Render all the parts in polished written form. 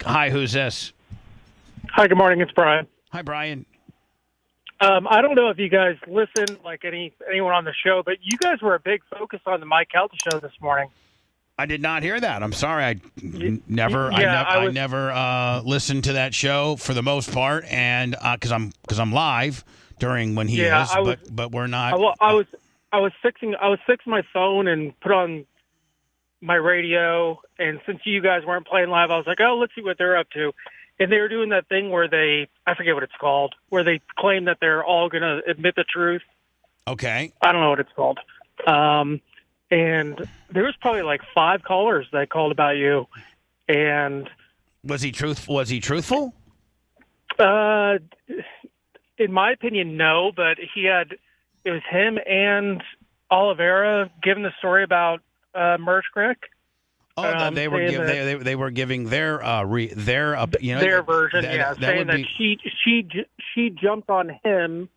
Hi, who's this? Hi, good morning. It's Brian. Hi, Brian. I don't know if you guys listen, like anyone on the show, but you guys were a big focus on the Mike Calta show this morning. I did not hear that. I'm sorry. I never listened to that show for the most part, and because I'm live during when he is, but we're not. I was fixing my phone and put on my radio, and since you guys weren't playing live, I was like, oh, let's see what they're up to. And they were doing that thing where I forget what it's called, where they claim that they're all going to admit the truth. Okay. I don't know what it's called. And there was probably like 5 callers that called about you. And was he truthful? In my opinion, no, but it was him and Oliveira giving the story about Merch Crick. Oh, they were giving their version, saying that she jumped on him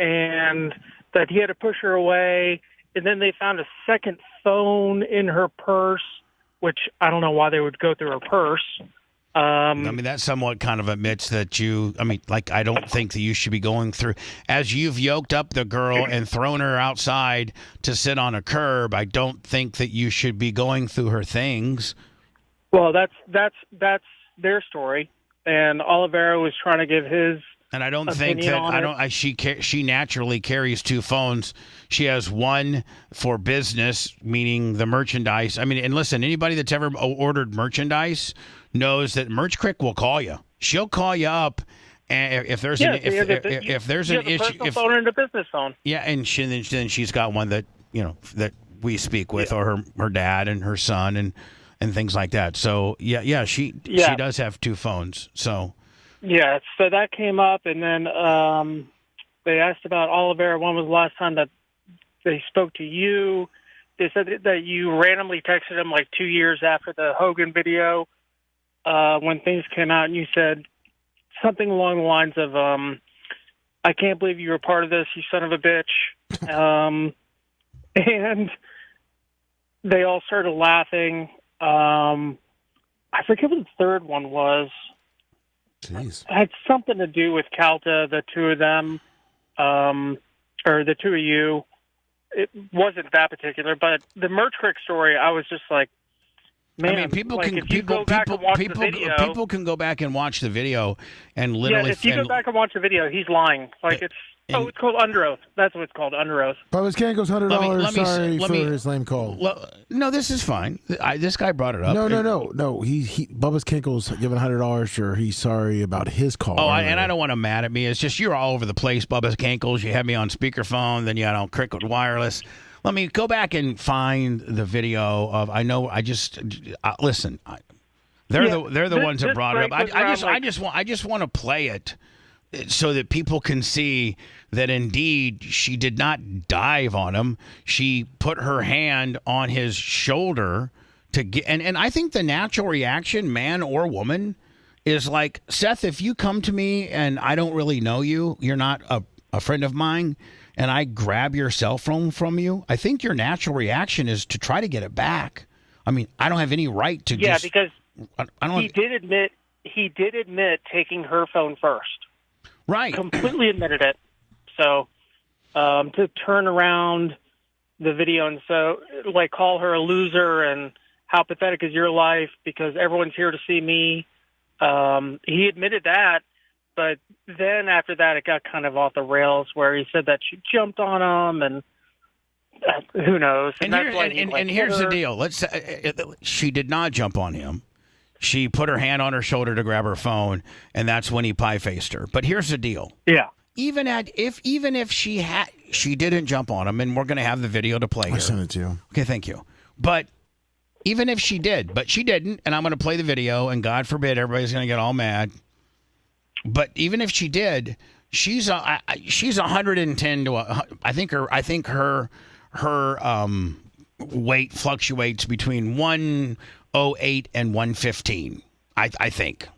and that he had to push her away, and then they found a second phone in her purse, which I don't know why they would go through her purse. That somewhat kind of admits that I don't think that you should be going through, as you've yoked up the girl and thrown her outside to sit on a curb. I don't think that you should be going through her things. Well, that's their story, and Oliveira was trying to give his. And I don't think that she naturally carries 2 phones. She has one for business, meaning the merchandise. And listen, anybody that's ever ordered merchandise knows that Merch Crick will call you. She'll call you up, and if there's an issue, phone and a business phone. Yeah, and then she's got one that that we speak with, or her dad and her son and things like that. So she does have 2 phones. So. Yeah, so that came up, and then they asked about Oliveira. When was the last time that they spoke to you? They said that you randomly texted him like 2 years after the Hogan video when things came out, and you said something along the lines of, I can't believe you were part of this, you son of a bitch. And they all started laughing. I forget what the third one was. Jeez. It had something to do with Calta, the 2 of them, or the 2 of you. It wasn't that particular, but the Merch Crick story, I was just like, man. People can go back and watch the video and literally. Yeah, if you go back and watch the video, he's lying. It's called Under Oath. That's what it's called, Under Oath. Bubba's Cankles $100. Sorry for his lame call. Well, no, this is fine. This guy brought it up. No. He Bubba's Cankles giving $100 for he's sorry about his call. Oh, and I don't want him mad at me. It's just you're all over the place, Bubba's Cankles. You had me on speakerphone, then you had on Cricket Wireless. Let me go back and find the video of. I know. Listen. They're the ones that brought it up. I just want to play it so that people can see that indeed she did not dive on him. She put her hand on his shoulder to get, and I think the natural reaction, man or woman, is like, Seth, if you come to me and I don't really know you, you're not a friend of mine, and I grab your cell phone from you, I think your natural reaction is to try to get it back. I don't have any right to. Yeah, because he did admit taking her phone first. Right. Completely admitted it. So to turn around the video and call her a loser and how pathetic is your life because everyone's here to see me. He admitted that, but then after that it got kind of off the rails where he said that she jumped on him and who knows. And here's the deal. Let's say she did not jump on him. She put her hand on her shoulder to grab her phone, and that's when he pie-faced her. But here's the deal. Yeah. Even if she didn't jump on him, and we're going to have the video to play here. I sent it to you. Okay, thank you. But even if she did, but she didn't, and I'm going to play the video, and God forbid everybody's going to get all mad. But even if she did, she's 110 to I think her weight fluctuates between 108 and 115. I think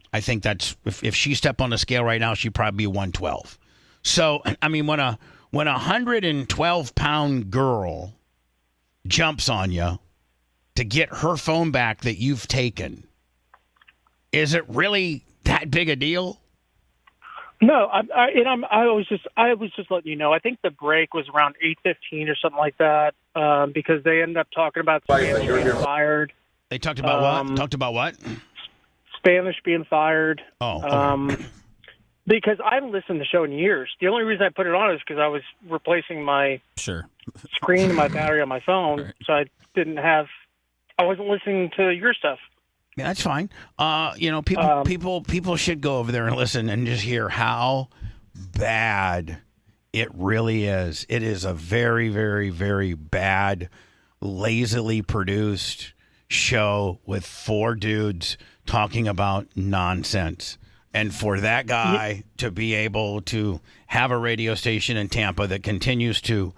that's if she stepped on the scale right now, she'd probably be 112. So when a 112-pound girl jumps on you to get her phone back that you've taken, Is it really that big a deal? No, I was just letting you know. I think the break was around 8:15 or something like that, because they ended up talking about Spanish being fired. They talked about what? Talked about what? Spanish being fired. Oh, okay. Because I haven't listened to the show in years. The only reason I put it on is because I was replacing my screen and my battery on my phone, right. So I wasn't listening to your stuff. Yeah, that's fine. People should go over there and listen and just hear how bad it really is. It is a very, very, very bad, lazily produced show with 4 dudes talking about nonsense. And for that guy to be able to have a radio station in Tampa that continues to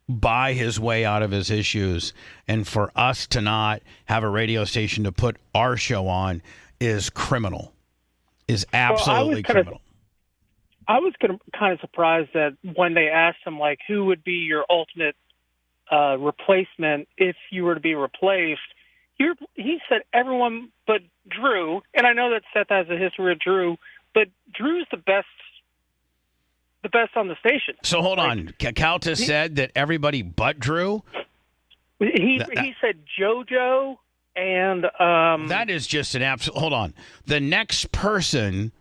buy his way out of his issues, and for us to not have a radio station to put our show on is criminal, is absolutely criminal. I was kind of surprised that when they asked him, like, who would be your ultimate replacement if you were to be replaced, he said everyone but Drew. And I know that Seth has a history with Drew, but Drew's the best on the station. So hold on. Calta said that everybody but Drew? He said JoJo and... that is just an absolute... Hold on. The next person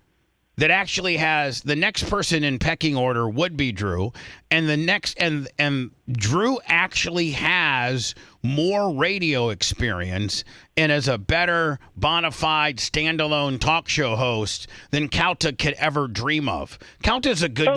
that actually has... The next person in pecking order would be Drew. And the next... And Drew actually has more radio experience and is a better bona fide standalone talk show host than Calta could ever dream of. Calta's a good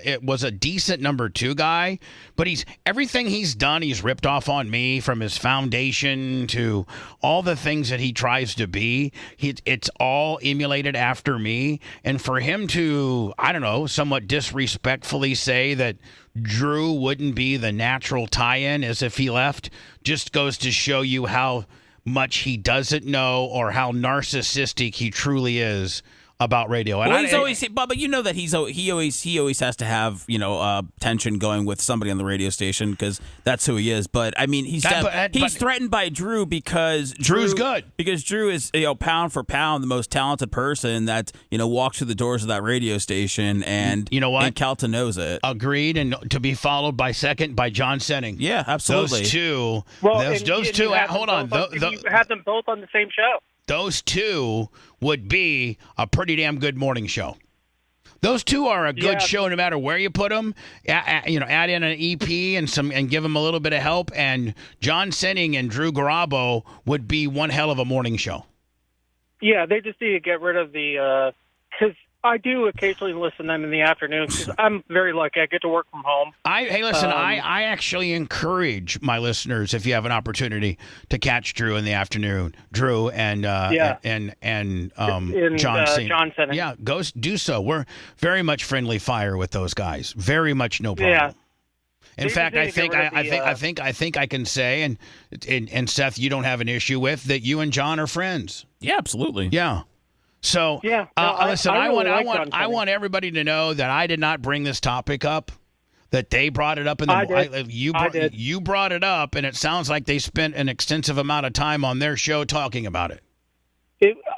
it was a decent number 2 guy, but everything he's done, he's ripped off on me, from his foundation to all the things that he tries to be. It's all emulated after me. And for him to, I don't know, somewhat disrespectfully say that Drew wouldn't be the natural tie-in as if he left just goes to show you how much he doesn't know or how narcissistic he truly is about radio. And he's always, Bubba, you know that he always has to have tension going with somebody on the radio station because that's who he is. But I mean, he's threatened by Drew because Drew's good, because Drew is pound for pound the most talented person that walks through the doors of that radio station, and you know what, and Calta knows it. Agreed, and to be followed by second by John Senning. Yeah, absolutely. Those two. Hold on. You have them both on the same show. Those two would be a pretty damn good morning show. Those two are a good show no matter where you put them. Add in an EP and give them a little bit of help. And John Senning and Drew Garabo would be one hell of a morning show. Yeah, they just need to get rid of the because I do occasionally listen to them in the afternoon because I'm very lucky. I get to work from home. I actually encourage my listeners, if you have an opportunity, to catch Drew in the afternoon. Drew and John Senning. Yeah, go do so. We're very much friendly fire with those guys. Very much no problem. Yeah. In fact, I think I can say, and Seth, you don't have an issue with that. You and John are friends. Yeah, absolutely. Yeah. So, listen, I want everybody to know that I did not bring this topic up, that they brought it up. You brought it up, and it sounds like they spent an extensive amount of time on their show talking about it.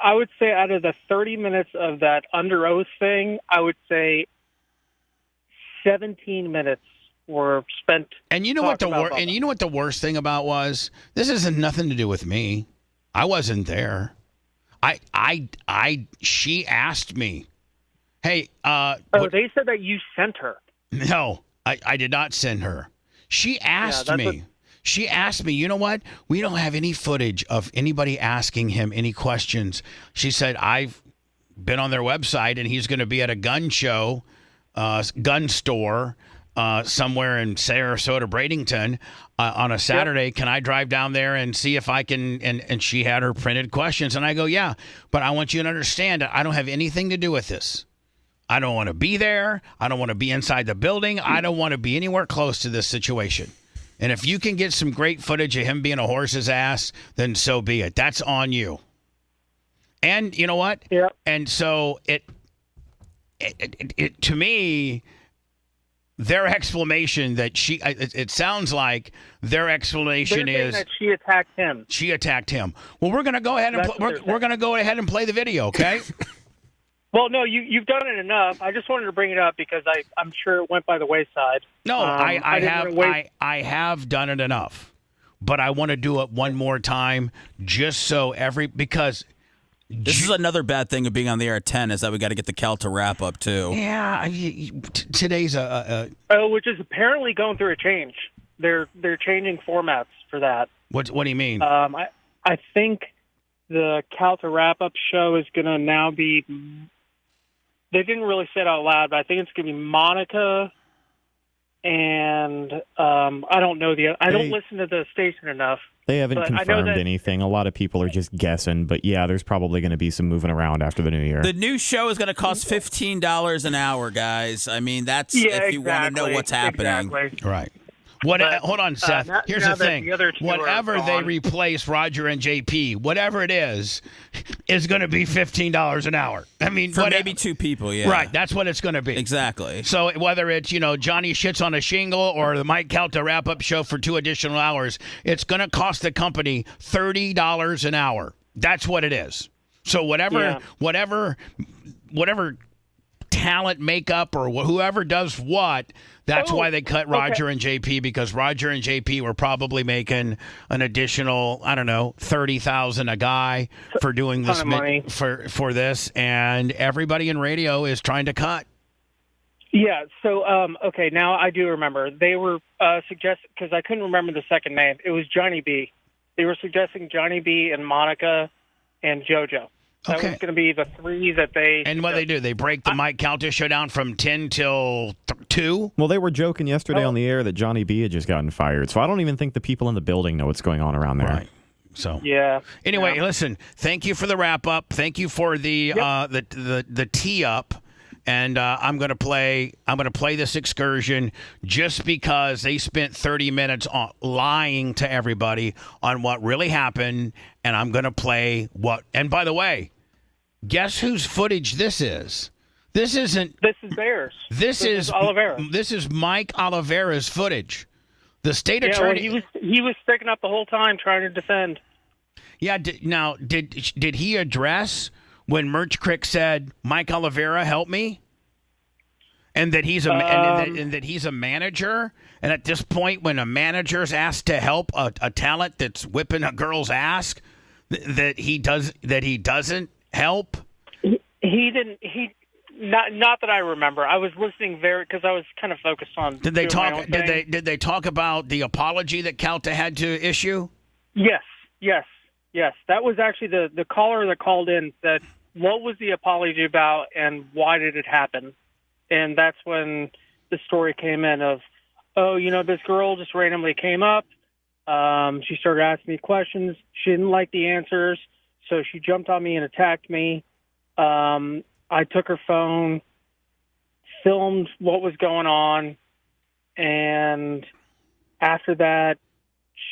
I would say out of the 30 minutes of that under oath thing, I would say 17 minutes were spent. And you know what the worst thing about was? This has nothing to do with me. I wasn't there. She asked me, hey, they said that you sent her. No, I did not send her. She asked me. She asked me, you know what? We don't have any footage of anybody asking him any questions. She said, I've been on their website and he's going to be at a gun show, gun store, somewhere in Sarasota, Bradenton, on a Saturday. Yep. Can I drive down there and see if I can? And she had her printed questions. And I go, yeah, but I want you to understand that I don't have anything to do with this. I don't want to be there. I don't want to be inside the building. I don't want to be anywhere close to this situation. And if you can get some great footage of him being a horse's ass, then so be it. That's on you. And you know what? Yeah. And so it to me, their explanation that it sounds like their explanation They're saying is that she attacked him. She attacked him. Well, we're going to go ahead and we're going to go ahead and play the video, okay? Well, no, you've done it enough. I just wanted to bring it up because I'm sure it went by the wayside. No, I have done it enough, but I want to do it one more time just so because. This is another bad thing of being on the air at 10 is that we got to get the Calta wrap up too. Yeah, today's which is apparently going through a change. They're changing formats for that. What do you mean? I think the Calta wrap up show is going to now be. They didn't really say it out loud, but I think it's going to be Monica. And I don't know I don't listen to the station enough. They haven't confirmed anything. A lot of people are just guessing, but yeah, there's probably going to be some moving around after the new year. The new show is going to cost $15 an hour, guys. I mean, that's if you want to know what's happening. Exactly. Right. Hold on, Seth. Here's the thing. Whatever they replace Roger and JP, whatever it is going to be $15 an hour. I mean, for maybe two people, yeah. Right, that's what it's going to be. Exactly. So whether it's, Johnny Shits on a Shingle or the Mike Calta wrap-up show for 2 additional hours, it's going to cost the company $30 an hour. That's what it is. So whatever talent makeup or whoever does what, that's why they cut Roger and JP, because Roger and JP were probably making an additional, I don't know, $30,000 a guy for doing this for this, and everybody in radio is trying to cut. Yeah. So okay, now I do remember they were suggesting, because I couldn't remember the second name. It was Johnny B. They were suggesting Johnny B and Monica and JoJo. That was going to be the 3 that they... And what they do, they break the Mike Calta show down from 10 till 2? Well, they were joking yesterday on the air that Johnny B had just gotten fired, so I don't even think the people in the building know what's going on around there. Right. So yeah. Anyway, listen, thank you for the wrap-up. Thank you for the tee-up. And I'm going to play this excursion just because they spent 30 minutes lying to everybody on what really happened, and I'm going to play what. And by the way, guess whose footage this is? This isn't. This is theirs. This is Oliveira. This is Mike Oliveira's footage. The state attorney. Well, he was sticking up the whole time trying to defend. Yeah. Did he address when Merch Crick said, Mike Oliveira, help me? And that he's and that he's a manager? And at this point, when a manager's asked to help a talent that's whipping a girl's ass, that he doesn't help? He didn't. Not that I remember. I was listening because I was kind of focused on. Did they talk? Did they talk about the apology that Calta had to issue? Yes. That was actually the caller that called in said, what was the apology about and why did it happen? And that's when the story came in of, this girl just randomly came up. She started asking me questions. She didn't like the answers, so she jumped on me and attacked me. I took her phone, filmed what was going on, and after that,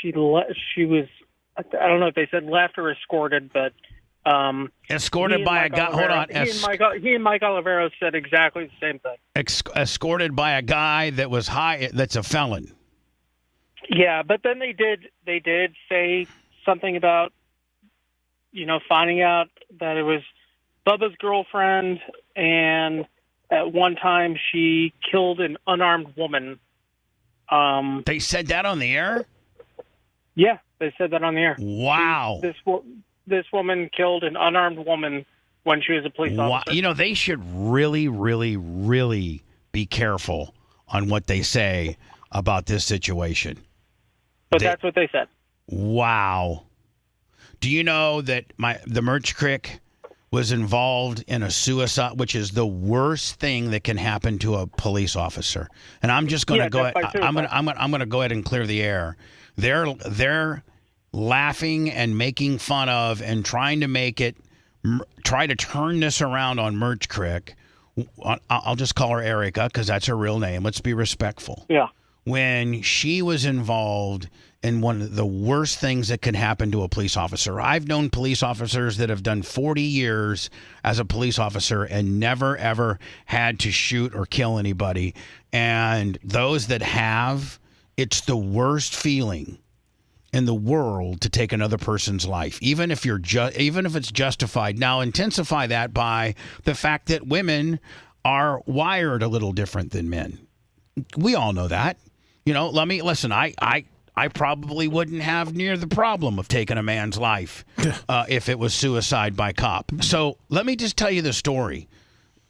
she was, I don't know if they said left or escorted, but escorted by a guy. Hold on. He and Mike Oliveira said exactly the same thing. Escorted by a guy that was high. That's a felon. Yeah, but then they did say something about, finding out that it was Bubba's girlfriend, and at one time she killed an unarmed woman. They said that on the air? Yeah, they said that on the air. Wow. This woman killed an unarmed woman when she was a police officer. Wow. They should really, really, really be careful on what they say about this situation. But that's what they said. Wow. Do you know that the Merch Crick was involved in a suicide, which is the worst thing that can happen to a police officer? And I'm just going to go ahead. I'm going to go ahead and clear the air. They're laughing and making fun of and trying to turn this around on Merch Crick. I'll just call her Erica because that's her real name. Let's be respectful. Yeah. When she was involved in one of the worst things that can happen to a police officer. I've known police officers that have done 40 years as a police officer and never, ever had to shoot or kill anybody. And those that have, it's the worst feeling in the world to take another person's life, even if it's justified. Now, intensify that by the fact that women are wired a little different than men. We all know that. Listen. I probably wouldn't have near the problem of taking a man's life if it was suicide by cop. So let me just tell you the story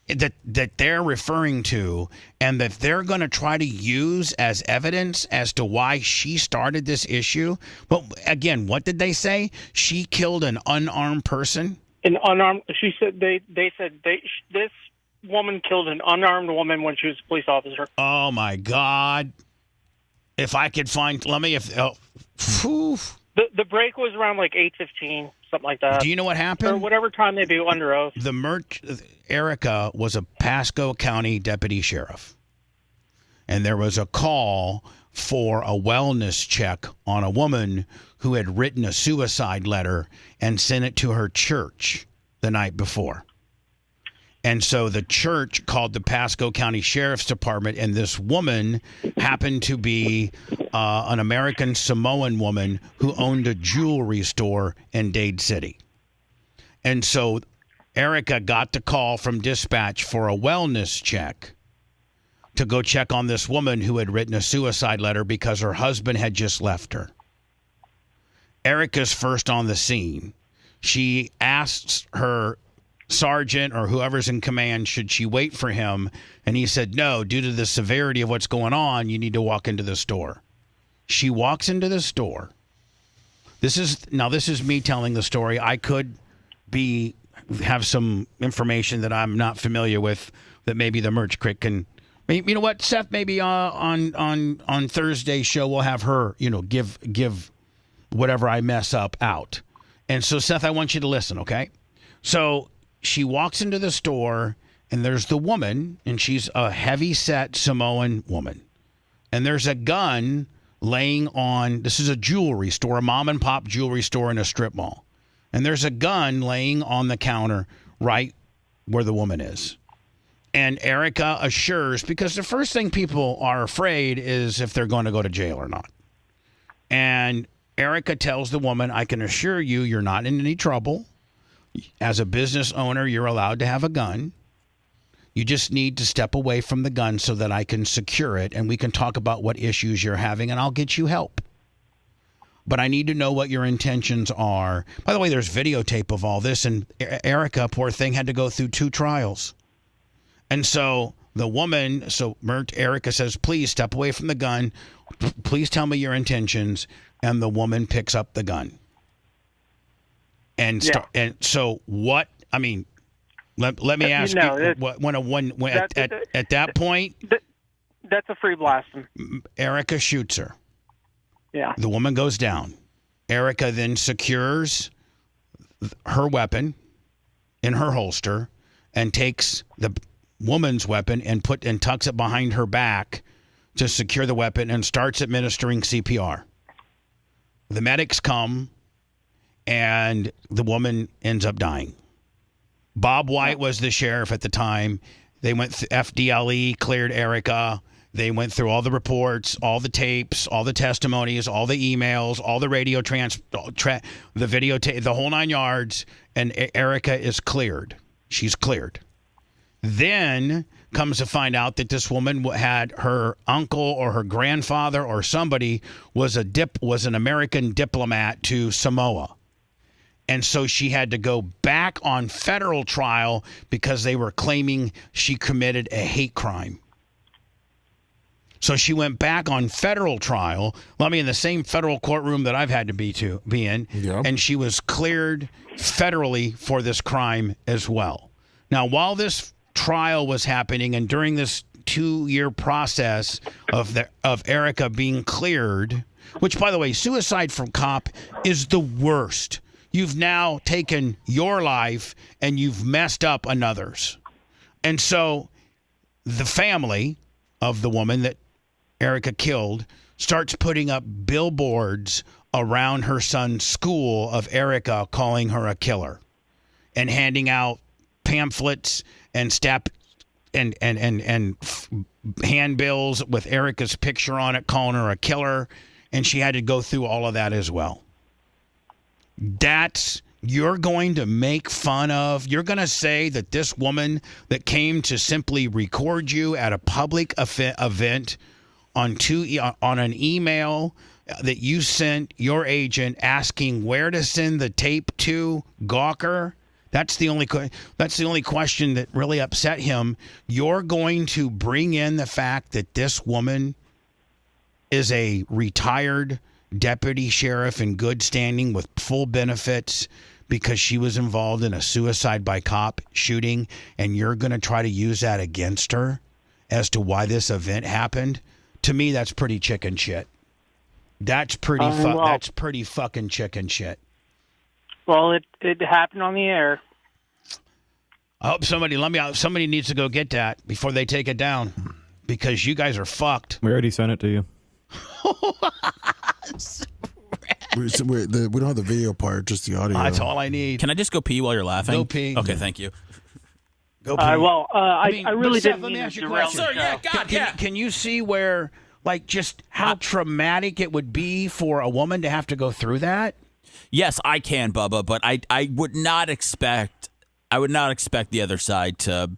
that they're referring to and that they're going to try to use as evidence as to why she started this issue. But again, what did they say? She killed an unarmed person? She said this woman killed an unarmed woman when she was a police officer. Oh, my God. If I could find, the break was around like 8:15, something like that. Do you know what happened? Or whatever time they do under oath. Erica was a Pasco County deputy sheriff, and there was a call for a wellness check on a woman who had written a suicide letter and sent it to her church the night before. And so the church called the Pasco County Sheriff's Department, and this woman happened to be an American Samoan woman who owned a jewelry store in Dade City. And so Erica got the call from dispatch for a wellness check to go check on this woman who had written a suicide letter because her husband had just left her. Erica's first on the scene. She asks her sergeant or whoever's in command, should she wait for him? And he said, no, due to the severity of what's going on, you need to walk into the store. She walks into the store. This is me telling the story. I could have some information that I'm not familiar with that maybe the Merch Crick can. You know what, Seth? Maybe on Thursday's show we'll have her, give whatever I mess up out. And so, Seth, I want you to listen, okay? So she walks into the store, and there's the woman, and she's a heavy-set Samoan woman. And there's a gun laying on, this is a jewelry store, a mom-and-pop jewelry store in a strip mall. And there's a gun laying on the counter right where the woman is. And Erica assures, because the first thing people are afraid is if they're going to go to jail or not. And Erica tells the woman, I can assure you, you're not in any trouble. As a business owner, you're allowed to have a gun. You just need to step away from the gun so that I can secure it, and we can talk about what issues you're having, and I'll get you help. But I need to know what your intentions are. By the way, there's videotape of all this, and Erica, poor thing, had to go through 2 trials. And so the woman, Erica says, please step away from the gun. Please tell me your intentions. And the woman picks up the gun. And so what? I mean, let me ask you. At that point, that's a free blast. Erica shoots her. Yeah. The woman goes down. Erica then secures her weapon in her holster and takes the woman's weapon and tucks it behind her back to secure the weapon and starts administering CPR. The medics come. And the woman ends up dying. Bob White was the sheriff at the time. They went FDLE, cleared Erica. They went through all the reports, all the tapes, all the testimonies, all the emails, all the radio the videotape, the whole 9 yards. And Erica is cleared. She's cleared. Then comes to find out that this woman had her uncle or her grandfather or somebody was an American diplomat to Samoa. And so she had to go back on federal trial because they were claiming she committed a hate crime. So she went back on federal trial, in the same federal courtroom that I've had to be in, and she was cleared federally for this crime as well. Now, while this trial was happening and during this 2-year process of Erica being cleared, which, by the way, suicide from cop is the worst. You've now taken your life and you've messed up another's. And so the family of the woman that Erica killed starts putting up billboards around her son's school of Erica calling her a killer and handing out pamphlets and handbills with Erica's picture on it, calling her a killer, and she had to go through all of that as well. You're going to make fun of. You're going to say that this woman that came to simply record you at a public event on an email that you sent your agent asking where to send the tape to, Gawker. That's the only question that really upset him. You're going to bring in the fact that this woman is a retired deputy sheriff in good standing with full benefits because she was involved in a suicide by cop shooting, and you're going to try to use that against her as to why this event happened. To me, that's pretty chicken shit. That's pretty fucking chicken shit. Well, it happened on the air. I hope somebody needs to go get that before they take it down, because you guys are fucked. We already sent it to you. we don't have the video part, just the audio. That's all I need. Can I just go pee while you're laughing? Go pee. Okay, thank you. Go pee. I really didn't let me mean ask you to a derail question. the show. Can you see where, like, just how traumatic it would be for a woman to have to go through that? Yes, I can, Bubba, but I would not expect the other side to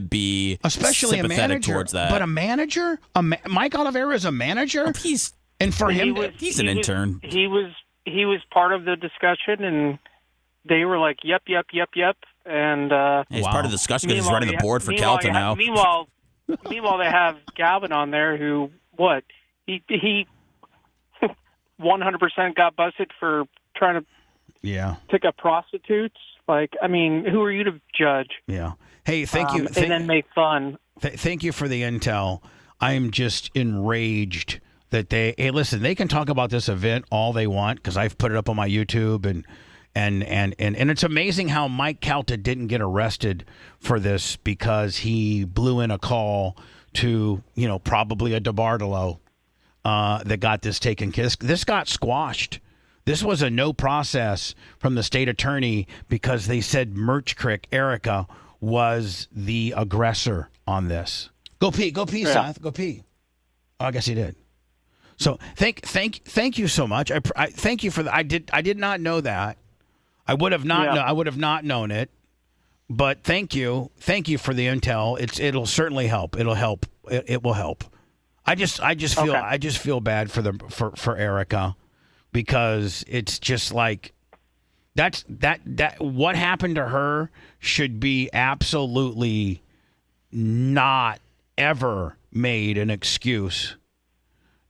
be especially sympathetic a manager towards that. But a manager, Mike Oliveira is a manager. He's an intern. He was part of the discussion, and they were like, "Yep," and he's part of the discussion because he's running the board for Calta now. Meanwhile, they have Galvin on there, who he 100% got busted for trying to pick up prostitutes. Like, I mean, who are you to judge? Yeah. Hey, thank you. And then make fun. Thank you for the intel. I am just enraged that listen, they can talk about this event all they want because I've put it up on my YouTube and it's amazing how Mike Calta didn't get arrested for this because he blew in a call to, probably a DeBartolo that got this taken. This got squashed. This was a no process from the state attorney because they said Merch Crick, Erica, was the aggressor on this. Go pee, Yeah. Seth. Go pee. Oh, I guess he did. So thank you so much. I thank you for that. I did not know that. I would have not known it. But thank you for the intel. It'll certainly help. It'll help. It will help. I just feel bad for Erica. Because it's just like that what happened to her should be absolutely not ever made an excuse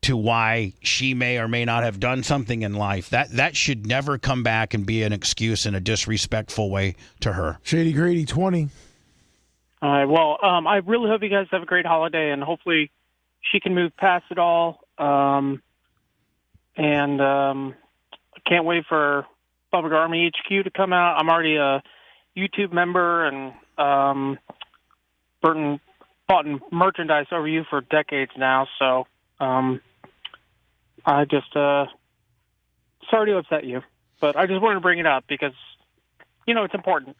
to why she may or may not have done something in life. That should never come back and be an excuse in a disrespectful way to her. Shady Grady 20. All right. Well, I really hope you guys have a great holiday, and hopefully she can move past it all. And I can't wait for Public Army HQ to come out. I'm already a YouTube member and bought merchandise over you for decades now. So I just sorry to upset you, but I just wanted to bring it up because it's important.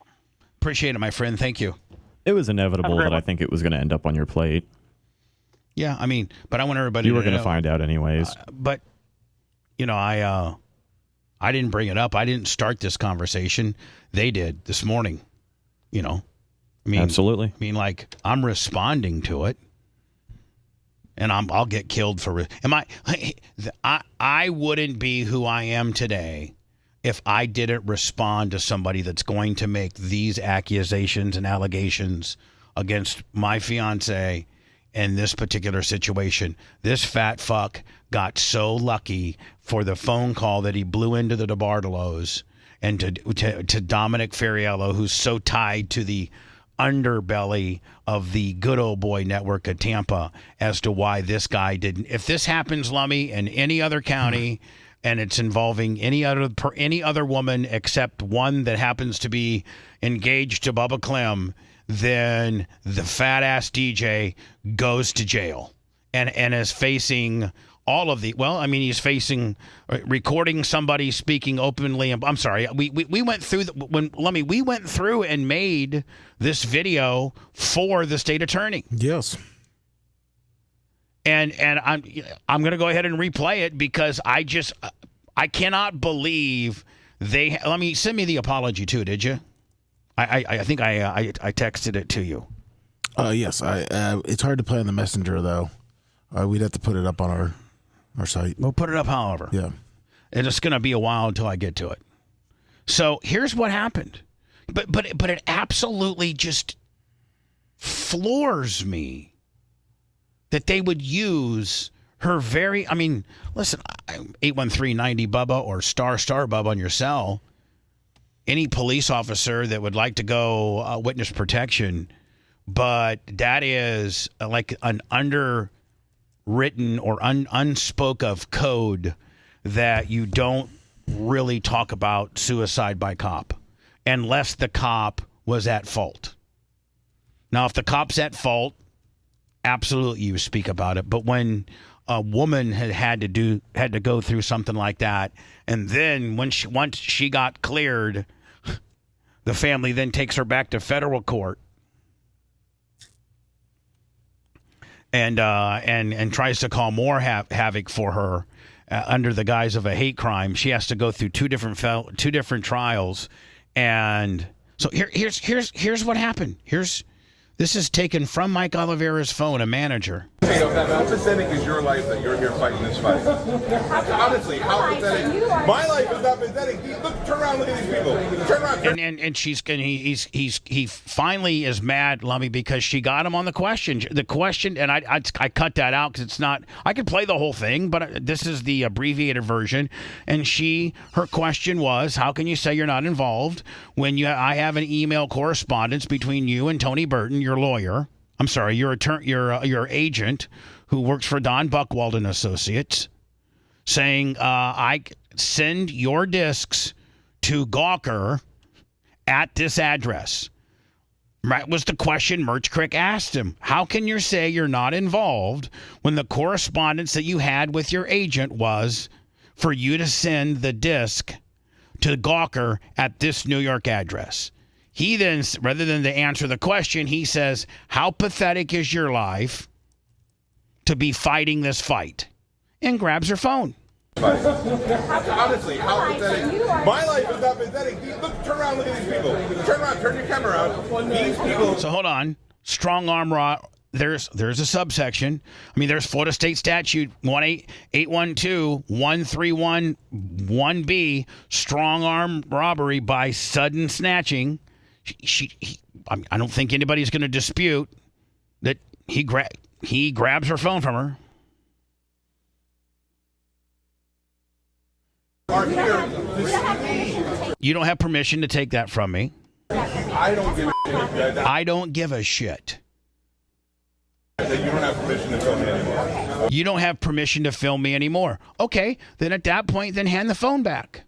Appreciate it, my friend. Thank you. It was inevitable that I think it was going to end up on your plate. Yeah, I mean, but I want everybody. You were going to find out anyways. But I didn't bring it up. I didn't start this conversation. They did this morning. Absolutely. I mean, like, I'm responding to it, and I'll get killed for. I wouldn't be who I am today if I didn't respond to somebody that's going to make these accusations and allegations against my fiance in this particular situation. This fat fuck got so lucky for the phone call that he blew into the DeBartolos and to Dominic Ferriello, who's so tied to the underbelly of the Good Old Boy network at Tampa as to why this guy didn't. If this happens, Lummy, in any other county and it's involving any other woman except one that happens to be engaged to Bubba Clem, then the fat ass DJ goes to jail and is facing all of the, well, I mean, he's facing recording somebody speaking openly. I'm sorry. We went through we went through and made this video for the state attorney. Yes. And I'm going to go ahead and replay it because I cannot believe send me the apology too, did you? I think I texted it to you. Yes. It's hard to play on the messenger though. We'd have to put it up on our site. We'll put it up, however. Yeah. And it's going to be a while until I get to it. So here's what happened. But it absolutely just floors me that they would use her listen, 813-90 Bubba or star Bubba on your cell. Any police officer that would like to go witness protection, but that is like an underwritten or unspoke of code that you don't really talk about suicide by cop unless the cop was at fault. Now, if the cop's at fault, absolutely you speak about it. But when a woman had to go through something like that, and then once she got cleared, the family then takes her back to federal court and tries to cause more havoc for her under the guise of a hate crime. She has to go through two different trials, and so here's what happened. This is taken from Mike Oliveira's phone, a manager. How pathetic is your life that you're here fighting this fight? Honestly, how pathetic? My life is not pathetic. Look, turn around, look at these people. Turn around. He finally is mad, Lummy, because she got him on the question. The question, and I cut that out because it's not. I could play the whole thing, but this is the abbreviated version. And her question was, how can you say you're not involved when I have an email correspondence between you and Tony Burton, your lawyer. I'm sorry, your agent who works for Don Buchwald and Associates, saying I send your discs to Gawker at this address. That was the question Merch Crick asked him. How can you say you're not involved when the correspondence that you had with your agent was for you to send the disc to Gawker at this New York address? He then, rather than to answer the question, he says, how pathetic is your life to be fighting this fight? And grabs her phone. Honestly, how pathetic? My life is not pathetic. Look, turn around, look at these people. Turn around, turn your camera around. These people. So hold on. Strong arm there's a subsection. I mean, there's Florida State Statute 18812-131-1B, strong arm robbery by sudden snatching. I don't think anybody's going to dispute that he grabs her phone from her. You don't have permission to take that from me. I don't give a shit. I don't give a shit. You don't have permission to film me anymore. You don't have permission to film me anymore. Okay, then at that point, then hand the phone back.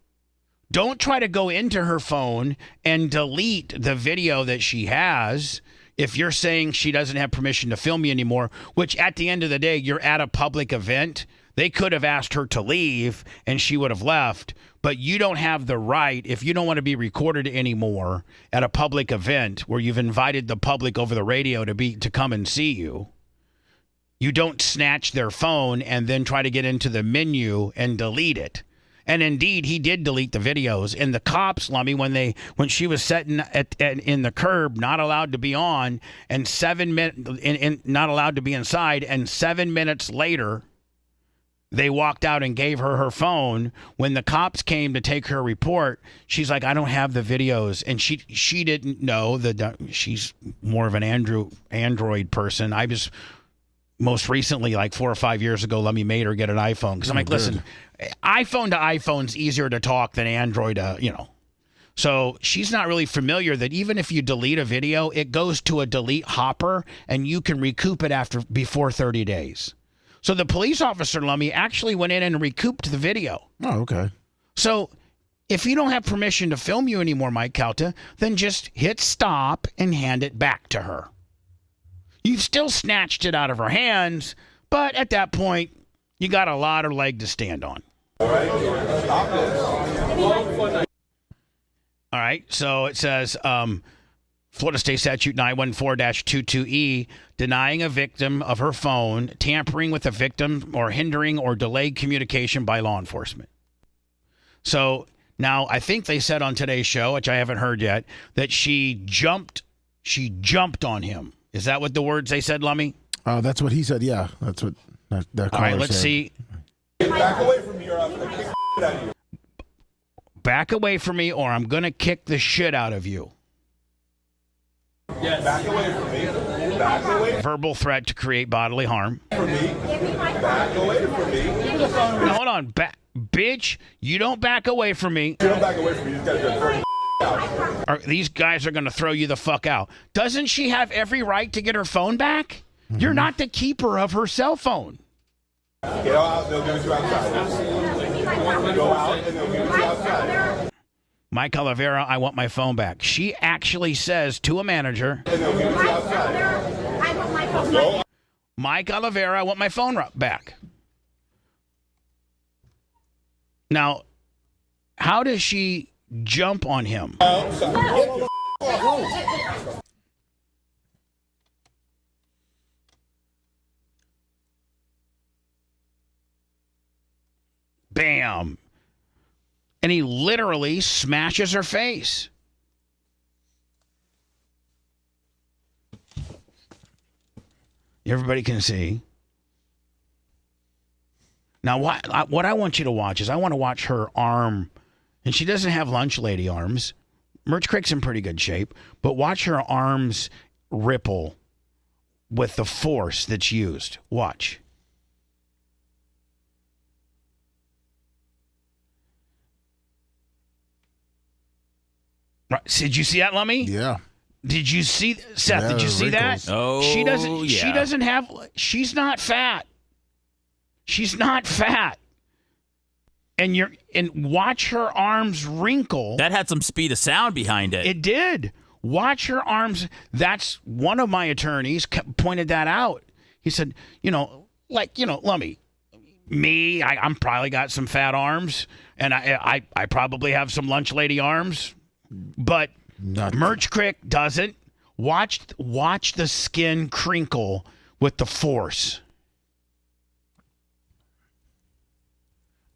Don't try to go into her phone and delete the video that she has if you're saying she doesn't have permission to film you anymore, which at the end of the day, you're at a public event. They could have asked her to leave and she would have left, but you don't have the right, if you don't want to be recorded anymore at a public event where you've invited the public over the radio to come and see you. You don't snatch their phone and then try to get into the menu and delete it. And indeed, he did delete the videos. And the cops, Lummy, when she was sitting in the curb, not allowed to be on, and 7 minutes, not allowed to be inside, and 7 minutes later, they walked out and gave her phone. When the cops came to take her report, she's like, I don't have the videos. And she didn't know that she's more of an Android person. I was most recently, like 4 or 5 years ago, let me made her get an iPhone. Because I'm like, listen, iPhone to iPhone's easier to talk than Android to, So she's not really familiar that even if you delete a video, it goes to a delete hopper and you can recoup it before 30 days. So the police officer, Lummy, actually went in and recouped the video. Oh, okay. So if you don't have permission to film you anymore, Mike Calta, then just hit stop and hand it back to her. You've still snatched it out of her hands, but at that point, You got a lot of leg to stand on. All right, stop this. All right, so it says Florida State Statute 914-22E, denying a victim of her phone, tampering with a victim, or hindering or delayed communication by law enforcement. So now I think they said on today's show, which I haven't heard yet, that she jumped on him. Is that what the words they said, Lummy? That's what he said, yeah. That's what that All right, let's see. Back away from me or I'm going to kick the shit out of you. Back away from me or I'm going to kick the shit out of you. Yes. Back away from me. Back away Verbal threat to create bodily harm. from me. Back away from me. Now, hold on. Bitch, you don't back away from me. You don't back away from me. You just got to go throw your out. Or these guys are going to throw you the fuck out. Doesn't she have every right to get her phone back? Mm-hmm. You're not the keeper of her cell phone. Get out. They'll give it to you outside. Go out and they'll give it to you outside. Mike Oliveira, I want my phone back. She actually says to a manager, And they'll give it to you outside. I want my phone back. Mike Oliveira, I want my phone back. Now, how does she jump on him? Bam. And he literally smashes her face. Everybody can see. Now, what I want you to watch is I want to watch her arm. And she doesn't have lunch lady arms. Merch Crick's in pretty good shape. But watch her arms ripple with the force that's used. Watch. Right. Did you see that, Lummy? Yeah. Did you see Seth? Yeah, did you see wrinkles. that? Oh, she doesn't. yeah. She doesn't have. She's not fat. She's not fat. And watch her arms wrinkle. That had some speed of sound behind it. It did. Watch her arms. That's one of my attorneys pointed that out. He said, Lummy, me, I'm probably got some fat arms, and I probably have some lunch lady arms. But Merch Crick doesn't. Watch the skin crinkle with the force.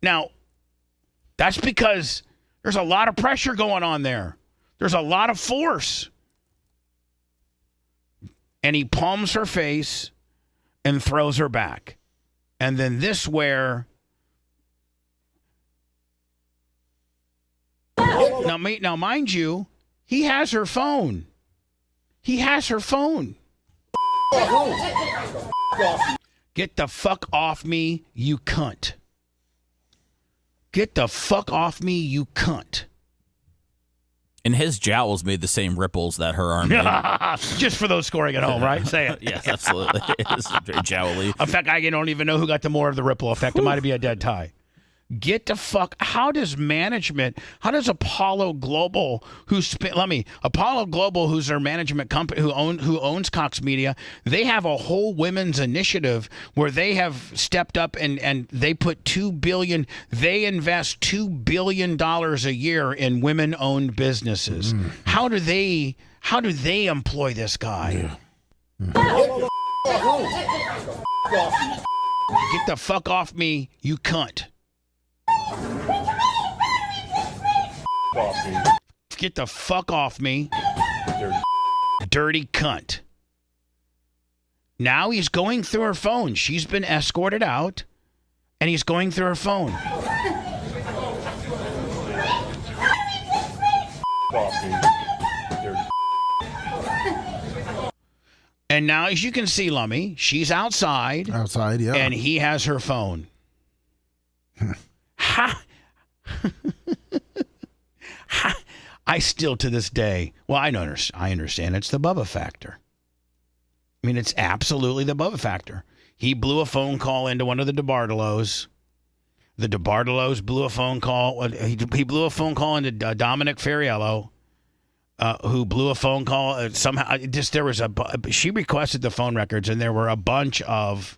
Now, that's because there's a lot of pressure going on there. There's a lot of force. And he palms her face and throws her back. And then this where... Now, mind you, he has her phone. He has her phone. Get the fuck off me, you cunt. Get the fuck off me, you cunt. And his jowls made the same ripples that her arm made. Just for those scoring at home, right? Say it. Yes, absolutely. It's very jowly. In fact, I don't even know who got the more of the ripple effect. It might be a dead tie. Get the fuck. How does Apollo Global, Apollo Global, who's their management company, who owns Cox Media, they have a whole women's initiative where they have stepped up and they put they invest $2 billion a year in women-owned businesses. How do they employ this guy? Yeah. Get the fuck off me, you cunt. Get the fuck off me, dirty cunt. Now he's going through her phone. She's been escorted out, and he's going through her phone. And now, as you can see, Lummy, she's outside. Outside, yeah. And he has her phone. Ha! I still, to this day, I understand it's the Bubba factor. I mean, it's absolutely the Bubba factor. He blew a phone call into one of the DeBartolos. The DeBartolos blew a phone call. He blew a phone call into Dominic Ferriello, who blew a phone call. She requested the phone records, and there were a bunch of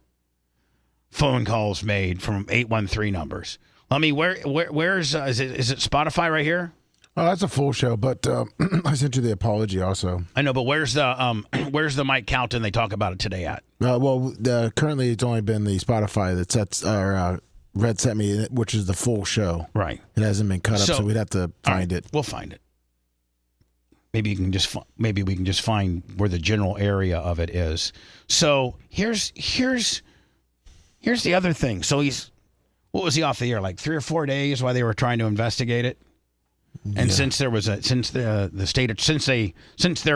phone calls made from 813 numbers. Let me, where's, is it Spotify right here? Oh, that's a full show, but I sent you the apology also. I know, but where's the Mike Calta and they talk about it today at? Currently it's only been the Spotify that sets, Red sent me, which is the full show. Right. It hasn't been cut up, so we'd have to find it. We'll find it. Maybe we can just find where the general area of it is. So here's the other thing. So what was he off the air, like 3 or 4 days while they were trying to investigate it? And since their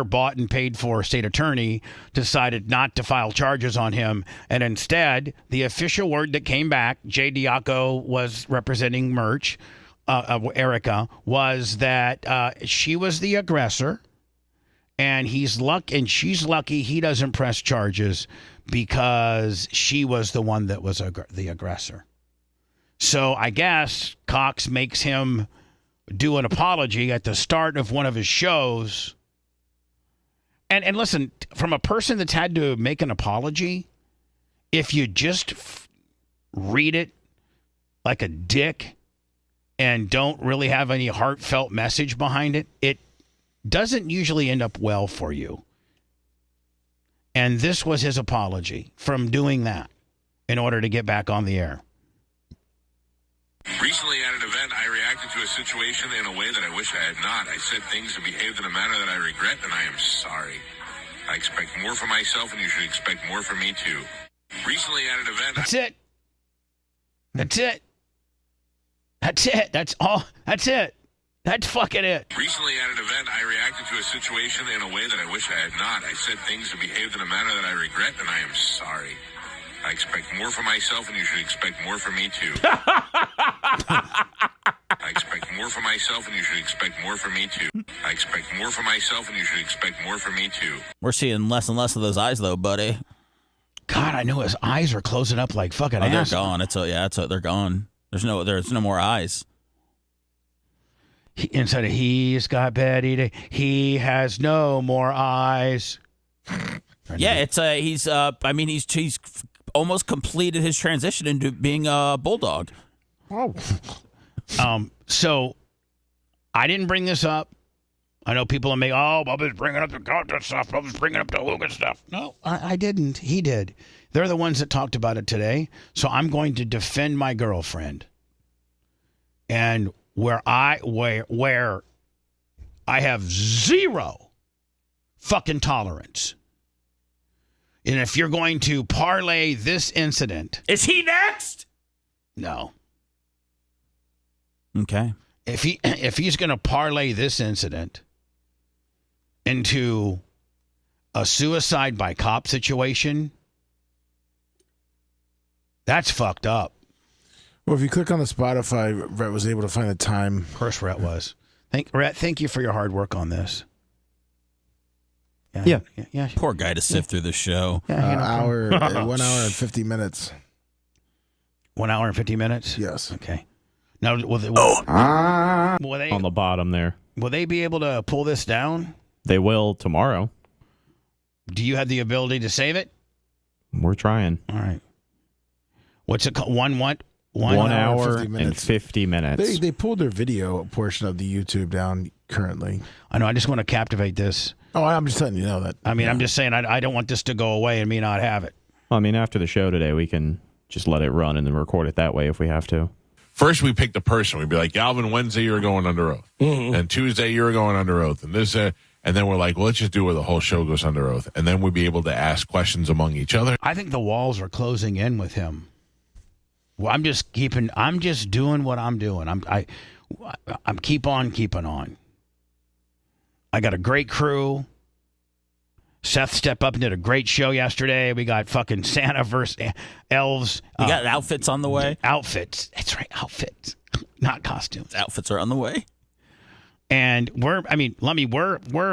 bought and paid for state attorney decided not to file charges on him, and instead the official word that came back, Jay Diaco was representing Merch, Erica, was that she was the aggressor, and she's lucky he doesn't press charges because she was the one that was the aggressor. So I guess Cox makes him do an apology at the start of one of his shows. And listen, from a person that's had to make an apology, if you just read it like a dick and don't really have any heartfelt message behind it, it doesn't usually end up well for you. And this was his apology from doing that in order to get back on the air. Recently at an event, I reacted to a situation in a way that I wish I had not. I said things and behaved in a manner that I regret, and I am sorry. I expect more from myself, and you should expect more from me, too. Recently at an event... That's it. That's all. That's it. That's fucking it. Recently at an event, I reacted to a situation in a way that I wish I had not. I said things and behaved in a manner that I regret, and I am sorry. I expect more from myself, and you should expect more from me, too. I expect more from myself, and you should expect more from me, too. I expect more from myself, and you should expect more from me, too. We're seeing less and less of those eyes, though, buddy. God, I know his eyes are closing up like fucking ass. They're gone. They're gone. There's no more eyes. Instead of he's got Betty, he has no more eyes. Yeah, he's almost completed his transition into being a bulldog. Oh. So I didn't bring this up. I know people will make, Bubba's bringing up the Calta stuff. Bubba's bringing up the Hogan stuff. No, I didn't. He did. They're the ones that talked about it today. So I'm going to defend my girlfriend. And where I have zero fucking tolerance. And if you're going to parlay this incident... Is he next? No. Okay. If he's going to parlay this incident into a suicide by cop situation, that's fucked up. Well, if you click on the Spotify, Rhett was able to find the time. Of course, Rhett was. Rhett, thank you for your hard work on this. Yeah. Poor guy to sift through the show. Yeah, 1 hour and 50 minutes. 1 hour and 50 minutes? Yes. Okay. Now, will they On the bottom there. Will they be able to pull this down? They will tomorrow. Do you have the ability to save it? We're trying. All right. What's it called? 1 what? 1 hour and 50 minutes. They pulled their video portion of the YouTube down currently. I know. I just want to captivate this. Oh, I'm just letting you know that. I mean, I'm just saying I don't want this to go away and me not have it. I mean, after the show today, we can just let it run and then record it that way if we have to. First, we pick the person. We'd be like, Galvin, Wednesday, you're going under oath. Mm-hmm. And Tuesday, you're going under oath. And this, and then we're like, well, let's just do where the whole show goes under oath. And then we'd be able to ask questions among each other. I think the walls are closing in with him. Well, I'm just doing what I'm doing. I'm keep on keeping on. I got a great crew. Seth stepped up and did a great show yesterday. We got fucking Santa versus elves. You got outfits on the way? Outfits. That's right, outfits. Not costumes. Outfits are on the way. And we're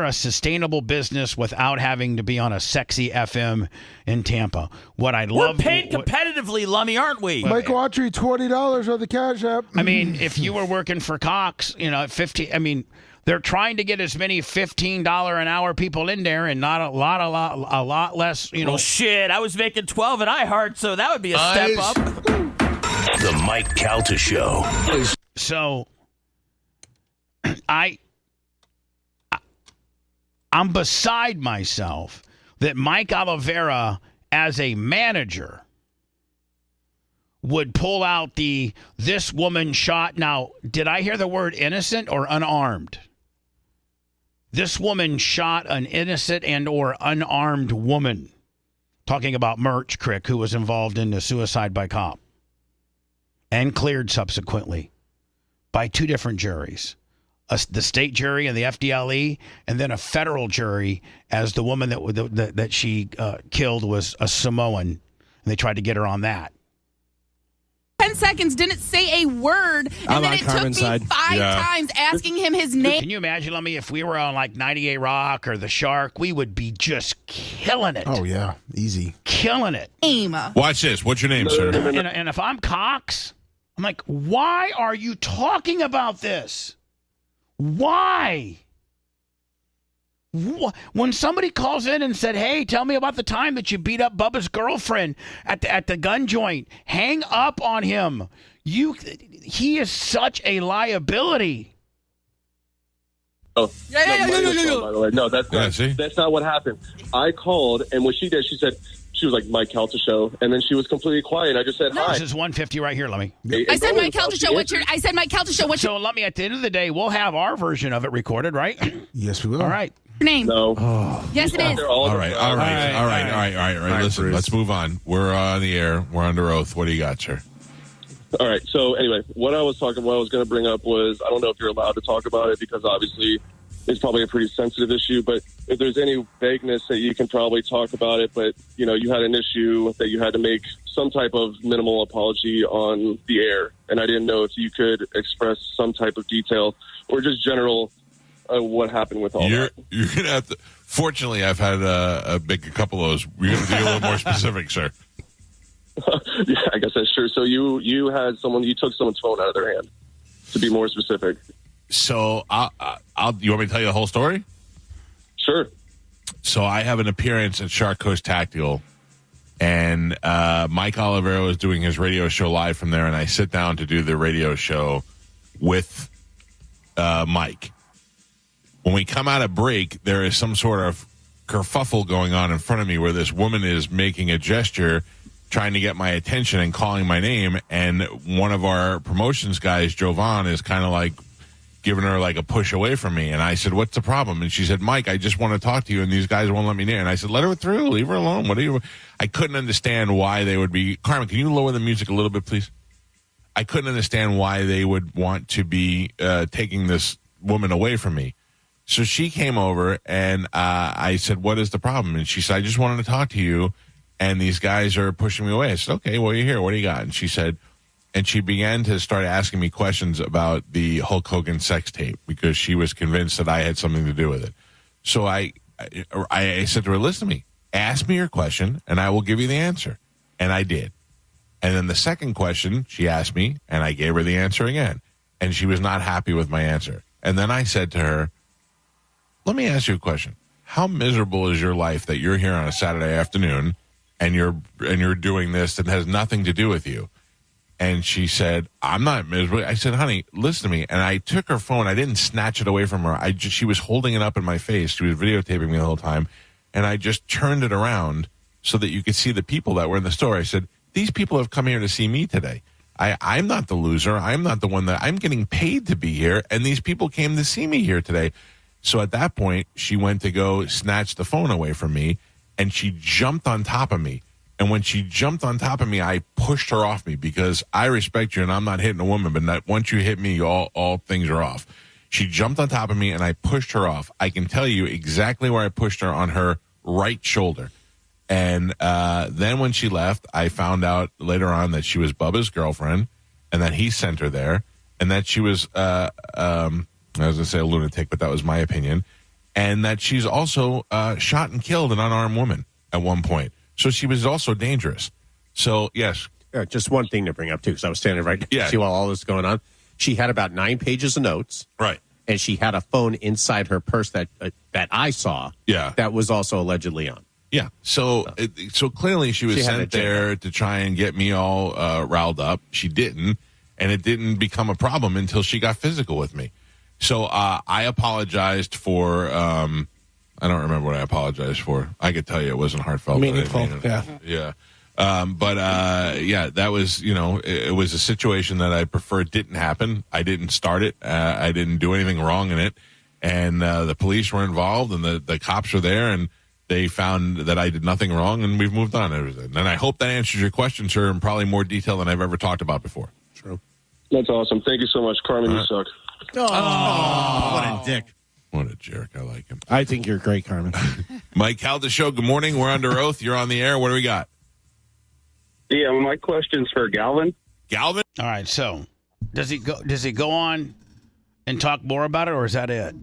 a sustainable business without having to be on a sexy FM in Tampa. What I love. We're paid competitively, Lummy, aren't we? Mike Autry, $20 on the Cash App. I mean, if you were working for Cox, at 50, I mean, They're trying to get as many $15 an hour people in there, and not a lot less. Well, shit, I was making 12 at iHeart, so that would be a step up. The Mike Calta Show. So, I'm beside myself that Mike Oliveira, as a manager, would pull out this woman shot. Now, did I hear the word innocent or unarmed? This woman shot an innocent and or unarmed woman. Talking about Merch Crick, who was involved in the suicide by cop. And cleared subsequently by 2 different juries. The state jury and the FDLE, and then a federal jury, as the woman that she killed was a Samoan, and they tried to get her on that. 10 seconds, didn't say a word, and then it took me 5 times asking him his name. Can you imagine, Lemmy, if we were on like 98 Rock or The Shark, we would be just killing it. Oh, yeah. Easy. Killing it. Watch this. What's your name, sir? And if I'm Cox, I'm like, why are you talking about this? Why? When somebody calls in and said, hey, tell me about the time that you beat up Bubba's girlfriend at the gun joint, hang up on him. He is such a liability. Oh, no, by the way. No, that's not what happened. I called, and what she did, she said, she was like, Mike Calta Show, and then she was completely quiet. I just said, hi. This is 150 right here, Lemmy. I said Mike Calta Show. I said Mike Calta Show. So, Lemmy, at the end of the day, we'll have our version of it recorded, right? Yes, we will. All right. Name. No. Yes, it is. All right. Listen, let's move on. We're on the air. We're under oath. What do you got, sir? All right. So anyway, what I was going to bring up was, I don't know if you're allowed to talk about it because obviously it's probably a pretty sensitive issue, but if there's any vagueness that you can probably talk about it, but you had an issue that you had to make some type of minimal apology on the air. And I didn't know if you could express some type of detail or just general what happened with all that. You're going to have to. Fortunately, I've had a couple of those. You're going to be a little more specific, sir. Yeah, I guess that's true. So you took someone's phone out of their hand, to be more specific. So you want me to tell you the whole story? Sure. So I have an appearance at Shark Coast Tactical, and Mike Oliveira was doing his radio show live from there, and I sit down to do the radio show with Mike. When we come out of break, there is some sort of kerfuffle going on in front of me where this woman is making a gesture, trying to get my attention and calling my name, and one of our promotions guys, Jovan, is kind of like giving her like a push away from me. And I said, what's the problem? And she said, Mike, I just want to talk to you, and these guys won't let me near. And I said, let her through. Leave her alone. I couldn't understand why they would be. Carmen, can you lower the music a little bit, please? I couldn't understand why they would want to be taking this woman away from me. So she came over, and I said, what is the problem? And she said, I just wanted to talk to you, and these guys are pushing me away. I said, okay, well, you're here. What do you got? And she said, and she began to start asking me questions about the Hulk Hogan sex tape because she was convinced that I had something to do with it. So I said to her, listen to me. Ask me your question, and I will give you the answer. And I did. And then the second question she asked me, and I gave her the answer again. And she was not happy with my answer. And then I said to her, let me ask you a question. How miserable is your life that you're here on a Saturday afternoon and you're doing this that has nothing to do with you? And she said, I'm not miserable. I said, honey, listen to me. And I took her phone. I didn't snatch it away from her. She was holding it up in my face. She was videotaping me the whole time. And I just turned it around so that you could see the people that were in the store. I said, these people have come here to see me today. I'm not the loser. I'm not the one I'm getting paid to be here. And these people came to see me here today. So at that point, she went to go snatch the phone away from me, and she jumped on top of me. And when she jumped on top of me, I pushed her off me because I respect you, and I'm not hitting a woman, but once you hit me, all things are off. She jumped on top of me, and I pushed her off. I can tell you exactly where I pushed her, on her right shoulder. And then when she left, I found out later on that she was Bubba's girlfriend and that he sent her there, and that she was I was going to say a lunatic, but that was my opinion. And that she's also shot and killed an unarmed woman at one point. So she was also dangerous. So, yes. Just one thing to bring up, too, because I was standing right next to you while all this was going on. She had about 9 pages of notes. Right. and she had a phone inside her purse that I saw. Yeah, that was also allegedly on. Yeah, so clearly she was sent there to try and get me all riled up. She didn't, and it didn't become a problem until she got physical with me. So I apologized for. I don't remember what I apologized for. I could tell you it wasn't heartfelt. Meaningful, yeah. That was, it was a situation that I prefer didn't happen. I didn't start it. I didn't do anything wrong in it. And the police were involved, and the cops were there, and they found that I did nothing wrong, and we've moved on. And I hope that answers your question, sir, in probably more detail than I've ever talked about before. True. That's awesome. Thank you so much, Carmen. You suck. Oh, what a dick. What a jerk. I like him. I think you're great, Carmen. Mike Calta Show, good morning. We're under oath. You're on the air. What do we got? Yeah, my question's for Galvin. Galvin? All right, so does he go on and talk more about it, or is that it?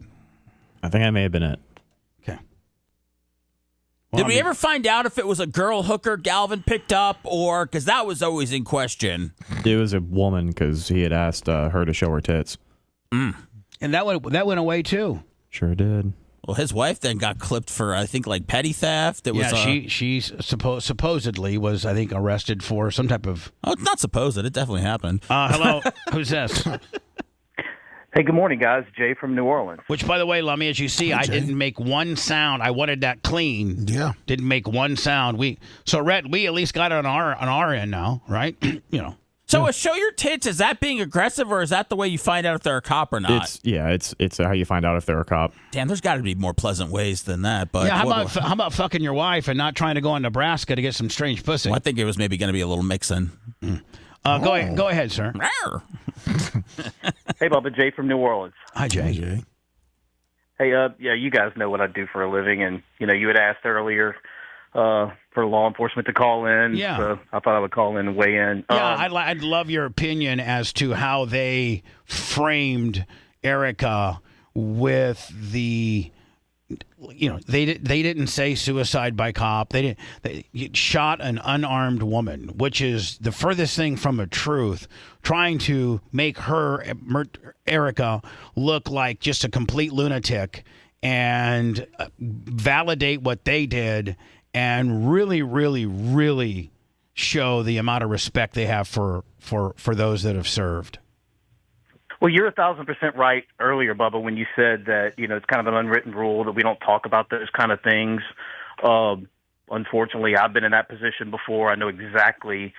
I think that may have been it. Okay. Did we ever find out if it was a girl hooker Galvin picked up, or because that was always in question? It was a woman because he had asked her to show her tits. And that went away too. Sure did. Well, his wife then got clipped for, I think, like petty theft. It was, she supposedly was, I think, arrested for some type of. Oh, it's not supposed. It definitely happened. Hello, who's this? Hey, good morning, guys. Jay from New Orleans. Which, by the way, Lummy, as you see, I didn't make one sound. I wanted that clean. Yeah. Didn't make one sound. So Rhett, we at least got it on our end now, right? So a show your tits, is that being aggressive, or is that the way you find out if they're a cop or not? It's how you find out if they're a cop. Damn, there's got to be more pleasant ways than that. But yeah, how about fucking your wife and not trying to go in Nebraska to get some strange pussy? Well, I think it was maybe going to be a little mixing. Go ahead, sir. Hey, Bubba, Jay from New Orleans. Hi, Jay. Hey, you guys know what I do for a living, and you had asked earlier for law enforcement to call in. Yeah. So I thought I would call in and weigh in. Yeah, I'd love your opinion as to how they framed Erica with the. They didn't say suicide by cop. They shot an unarmed woman, which is the furthest thing from the truth. Trying to make Erica look like just a complete lunatic and validate what they did, and really, really, really show the amount of respect they have for those that have served. Well, you're 1,000% right earlier, Bubba, when you said that, it's kind of an unwritten rule that we don't talk about those kind of things. Unfortunately, I've been in that position before. I know exactly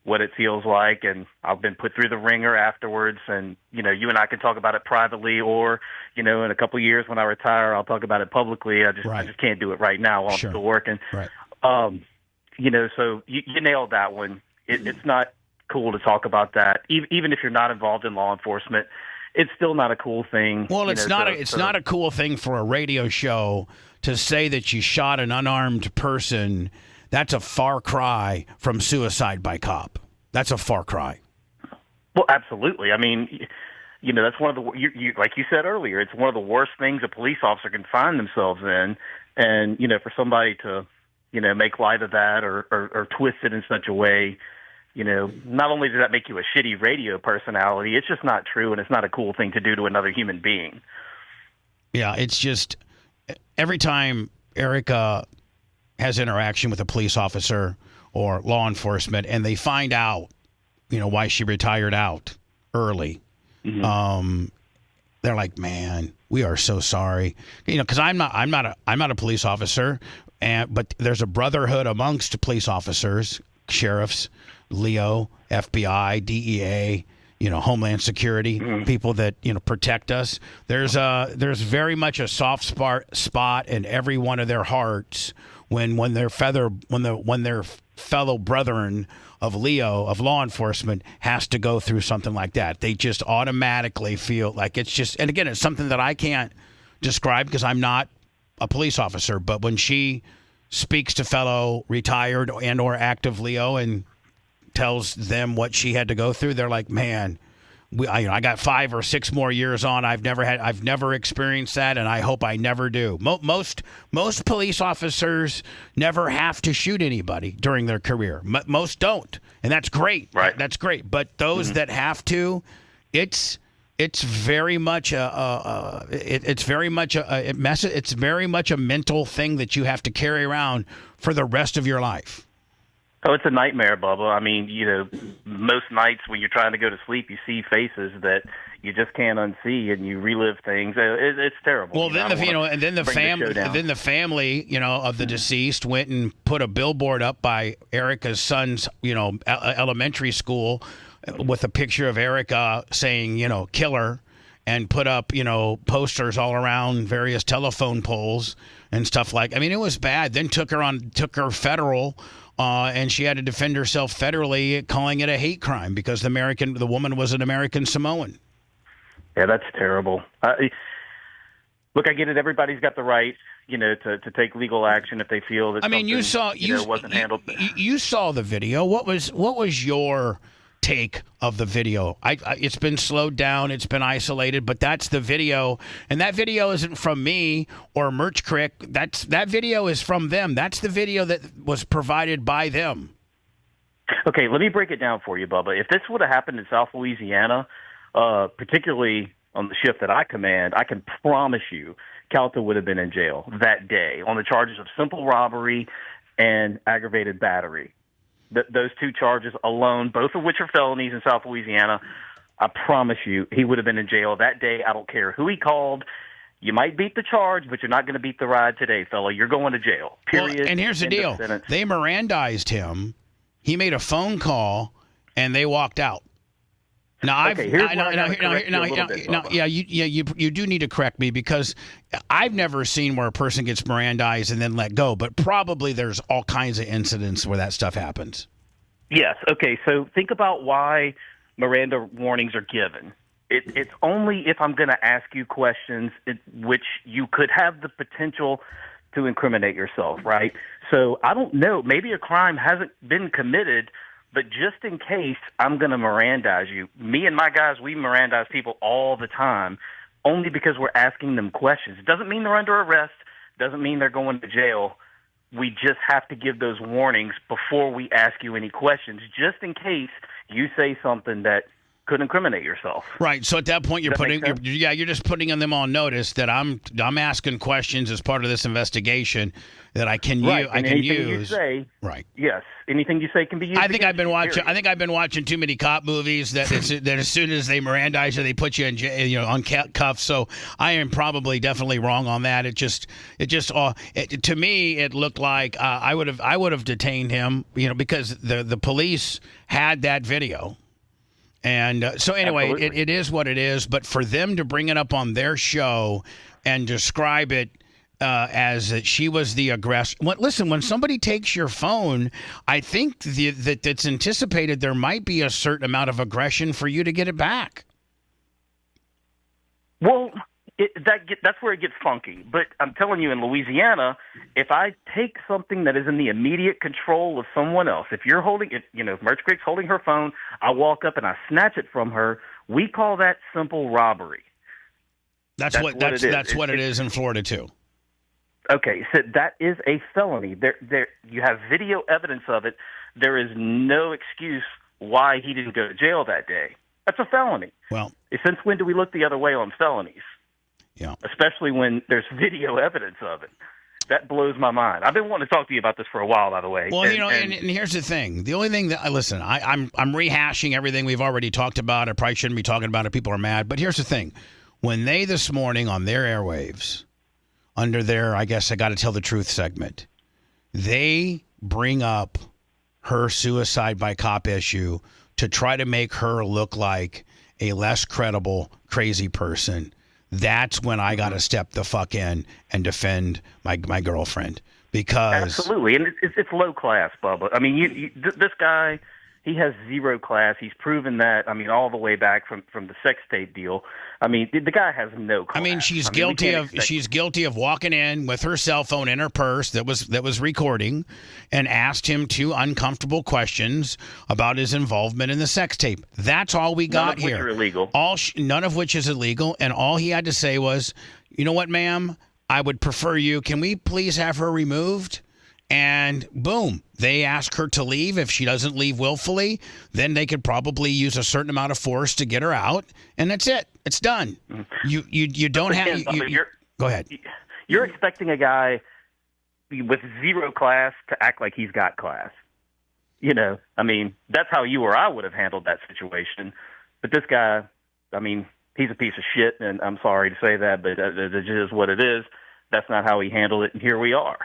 what it feels like, and I've been put through the ringer afterwards. And, you and I can talk about it privately, or, in a couple of years when I retire, I'll talk about it publicly. I just can't do it right now while I'm still working. Right. So you nailed that one. It's not cool to talk about that, even if you're not involved in law enforcement. It's still not a cool thing. Well, it's not a cool thing for a radio show to say that you shot an unarmed person. That's a far cry from suicide by cop. That's a far cry. Well, absolutely. I mean, that's one of the like you said earlier, it's one of the worst things a police officer can find themselves in, and for somebody to make light of that or twist it in such a way. Not only does that make you a shitty radio personality, it's just not true, and it's not a cool thing to do to another human being. Yeah, it's just every time Erica has interaction with a police officer or law enforcement, and they find out, why she retired out early, they're like, "Man, we are so sorry." Because I'm not a police officer, but there's a brotherhood amongst police officers, sheriffs, Leo, FBI, DEA, Homeland Security, people that protect us. There's very much a soft spot in every one of their hearts when their fellow brethren of Leo, of law enforcement, has to go through something like that. They just automatically feel like it's just, and again, it's something that I can't describe because I'm not a police officer. But when she speaks to fellow retired and or active Leo and tells them what she had to go through, they're like, "Man, I got 5 or 6 more years on. I've never experienced that, and I hope I never do." Most police officers never have to shoot anybody during their career. Most don't, and that's great. Right. That's great. But those that have to, it's it's very much it's very much a mental thing that you have to carry around for the rest of your life. Oh, it's a nightmare, Bubba. I mean, most nights when you're trying to go to sleep, you see faces that you just can't unsee, and you relive things. It's terrible. Well, then the family, of the deceased went and put a billboard up by Erica's son's, elementary school, with a picture of Erica saying, killer, and put up, posters all around various telephone poles and stuff like. I mean, it was bad. Then took her federal. And she had to defend herself federally, calling it a hate crime because the woman was an American Samoan. Yeah, that's terrible. Look, I get it. Everybody's got the right, to take legal action if they feel that. I mean, wasn't handled. You saw the video. What was your take of the video? It's been slowed down, it's been isolated, but that's the video, and that video isn't from me or Merch Crick. That video is from them. That's the video that was provided by them. Okay, let me break it down for you, Bubba. If this would have happened in South Louisiana, particularly on the shift that I command, I can promise you Calta would have been in jail that day on the charges of simple robbery and aggravated battery. Those two charges alone, both of which are felonies in South Louisiana, I promise you he would have been in jail that day. I don't care who he called. You might beat the charge, but you're not going to beat the ride today, fella. You're going to jail, period. Well, and here's the deal. They Mirandized him. He made a phone call, and they walked out. Now, you do need to correct me because I've never seen where a person gets Mirandized and then let go, but probably there's all kinds of incidents where that stuff happens. Yes. Okay. So think about why Miranda warnings are given. It's only if I'm going to ask you questions which you could have the potential to incriminate yourself, right? So I don't know. Maybe a crime hasn't been committed, but just in case, I'm going to Mirandize you. Me and my guys, we Mirandize people all the time, only because we're asking them questions. It doesn't mean they're under arrest. Doesn't mean they're going to jail. We just have to give those warnings before we ask you any questions, just in case you say something that could incriminate yourself. Right. So at that point, you're just putting them on notice that I'm asking questions as part of this investigation that I can use. You say, right. Yes. Anything you say can be used. I think I've been watching too many cop movies that as soon as they Mirandize you, they put you in jail, on cuffs. So I am definitely wrong on that. To me, it looked like I would have detained him, because the police had that video. And so anyway, it is what it is. But for them to bring it up on their show and describe it as that she was the aggressor. Listen, when somebody takes your phone, I think that it's anticipated there might be a certain amount of aggression for you to get it back. Well, that's where it gets funky. But I'm telling you, in Louisiana, if I take something that is in the immediate control of someone else, if you're holding it, if Merch Creek's holding her phone, I walk up and I snatch it from her, we call that simple robbery. That's what it is in Florida too. Okay, so that is a felony. There, you have video evidence of it. There is no excuse why he didn't go to jail that day. That's a felony. Well, since when do we look the other way on felonies? Yeah. Especially when there's video evidence of it. That blows my mind. I've been wanting to talk to you about this for a while, by the way. Well, and here's the thing. The only thing that I'm rehashing everything we've already talked about. I probably shouldn't be talking about it. People are mad. But here's the thing. When they this morning on their airwaves, under their I guess I got to tell the truth segment, they bring up her suicide by cop issue to try to make her look like a less credible, crazy person. That's when I got to step the fuck in and defend my girlfriend because absolutely, and it's low class, Bubba. I mean, this guy, he has zero class. He's proven that. I mean, all the way back from the sex tape deal. I mean, the guy has no class. I mean, she's guilty of walking in with her cell phone in her purse that was recording, and asked him 2 uncomfortable questions about his involvement in the sex tape. That's all we got here. None of which are illegal. None of which is illegal, and all he had to say was, "You know what, ma'am? I would prefer you. Can we please have her removed?" And boom, they ask her to leave. If she doesn't leave willfully, then they could probably use a certain amount of force to get her out, and that's it. It's done. You don't have. Go ahead. You're expecting a guy with zero class to act like he's got class. You know, I mean, that's how you or I would have handled that situation. But this guy, I mean, he's a piece of shit, and I'm sorry to say that, but it is what it is. That's not how he handled it, and here we are.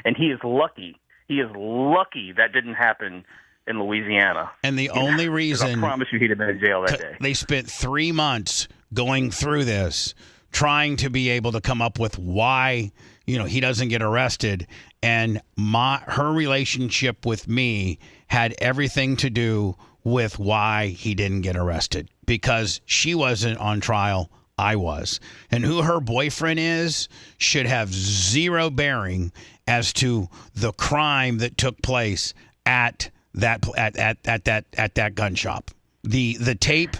And he is lucky. He is lucky that didn't happen in Louisiana. And the only reason... I promise you he'd have been in jail that day. They spent 3 months going through this, trying to be able to come up with why, he doesn't get arrested. And her relationship with me had everything to do with why he didn't get arrested. Because she wasn't on trial, I was. And who her boyfriend is should have zero bearing as to the crime that took place at that gun shop. The tape,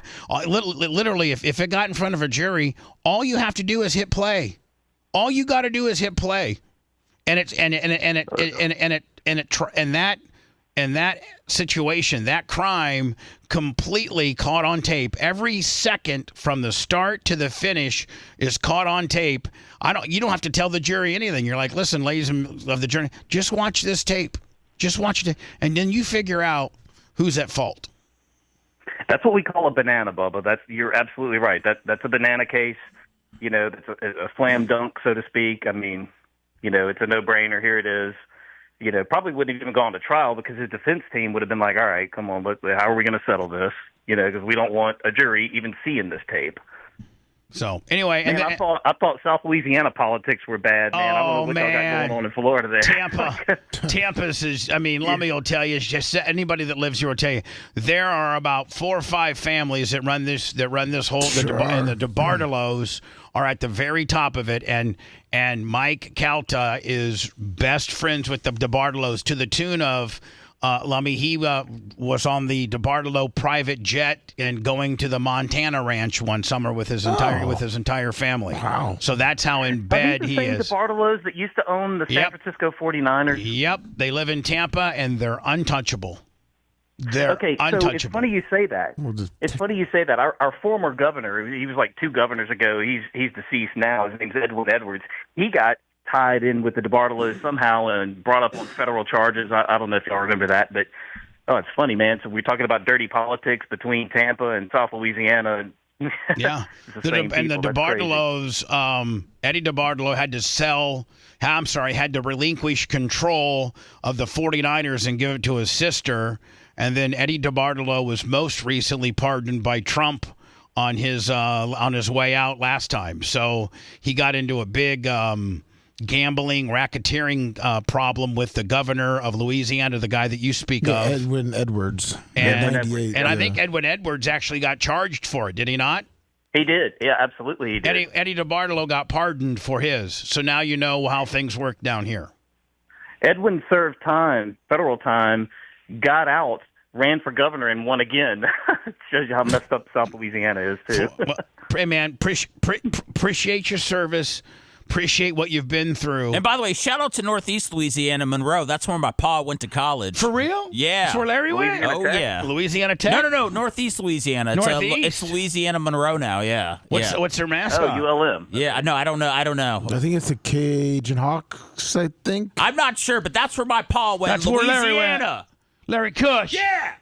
literally, if it got in front of a jury, all you have to do is hit play. All you got to do is hit play, and that situation, that crime, completely caught on tape. Every second from the start to the finish is caught on tape. You don't have to tell the jury anything. You're like, listen, ladies of the jury, just watch this tape. Just watch it, and then you figure out who's at fault. That's what we call a banana, Bubba. You're absolutely right. That's a banana case. That's a slam dunk, so to speak. I mean, it's a no-brainer. Here it is. Probably wouldn't have even gone to trial because his defense team would have been like, all right, come on, how are we going to settle this? Because we don't want a jury even seeing this tape. So, anyway. Man, I thought South Louisiana politics were bad, man. I don't know what y'all got going on in Florida there. Tampa's is, Lummy will tell you, just anybody that lives here will tell you, there are about 4 or 5 families that run this whole, and the DeBartolos are at the very top of it, and Mike Calta is best friends with the DeBartolos to the tune of, Lummy, he was on the DeBartolo private jet and going to the Montana ranch one summer with his entire family. Wow! So that's how in bed he is. The DeBartolos that used to own the San Francisco 49ers. Yep, they live in Tampa and they're untouchable. They're untouchable. So it's funny you say that. It's funny you say that. Our former governor, he was like 2 governors ago. He's deceased now. His name's Edwin Edwards. He got tied in with the DeBartolos somehow and brought up on federal charges. I don't know if y'all remember that, but it's funny, man. So we're talking about dirty politics between Tampa and South Louisiana. Yeah, the DeBartolos, Eddie DeBartolo had to relinquish control of the 49ers and give it to his sister. And then Eddie DeBartolo was most recently pardoned by Trump on his way out last time. So he got into a big gambling, racketeering problem with the governor of Louisiana, the guy that you speak of. Edwin Edwards. And I think Edwin Edwards actually got charged for it, did he not? He did. Yeah, absolutely he did. Eddie DeBartolo got pardoned for his. So now you know how things work down here. Edwin served time, federal time, got out, ran for governor, and won again. Shows you how messed up South Louisiana is, too. Well, man, appreciate your service. Appreciate what you've been through. And by the way, shout out to Northeast Louisiana, Monroe. That's where my pa went to college. For real? Yeah. That's where Larry went? Yeah. Louisiana Tech? No. Northeast Louisiana. It's Louisiana Monroe now, yeah. What's their mascot? ULM. Yeah, no, I don't know. I think it's the Cajun Hawks, I think. I'm not sure, but that's where my pa went. That's Louisiana. where Larry went. Larry Cush. Yeah.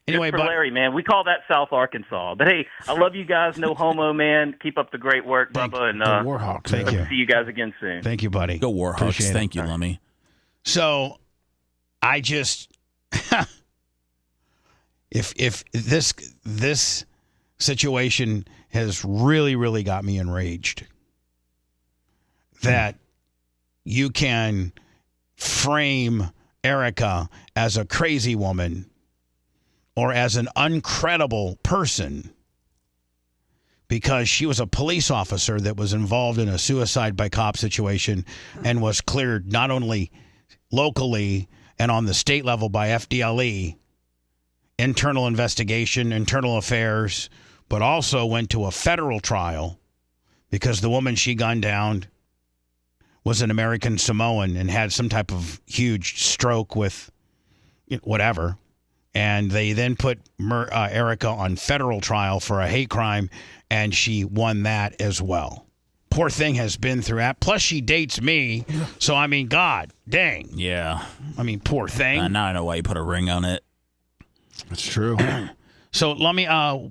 Anyway, for Larry, man, we call that South Arkansas. But hey, I love you guys. No homo, man. Keep up the great work, Bubba, and Warhawks. Thank you. See you guys again soon. Thank you, buddy. Go Warhawks. Thank you, Lummy. So, I just if this situation has really got me enraged, that you can frame Erica as a crazy woman or as an uncredible person because she was a police officer that was involved in a suicide by cop situation and was cleared not only locally and on the state level by FDLE, internal investigation, internal affairs, but also went to a federal trial because the woman she gunned down was an American Samoan and had some type of huge stroke with whatever. And they then put Erica on federal trial for a hate crime, and she won that as well. Poor thing has been through that. Plus, she dates me. So, I mean, God dang. Yeah. I mean, poor thing. Now I know why you put a ring on it. That's true. So let me,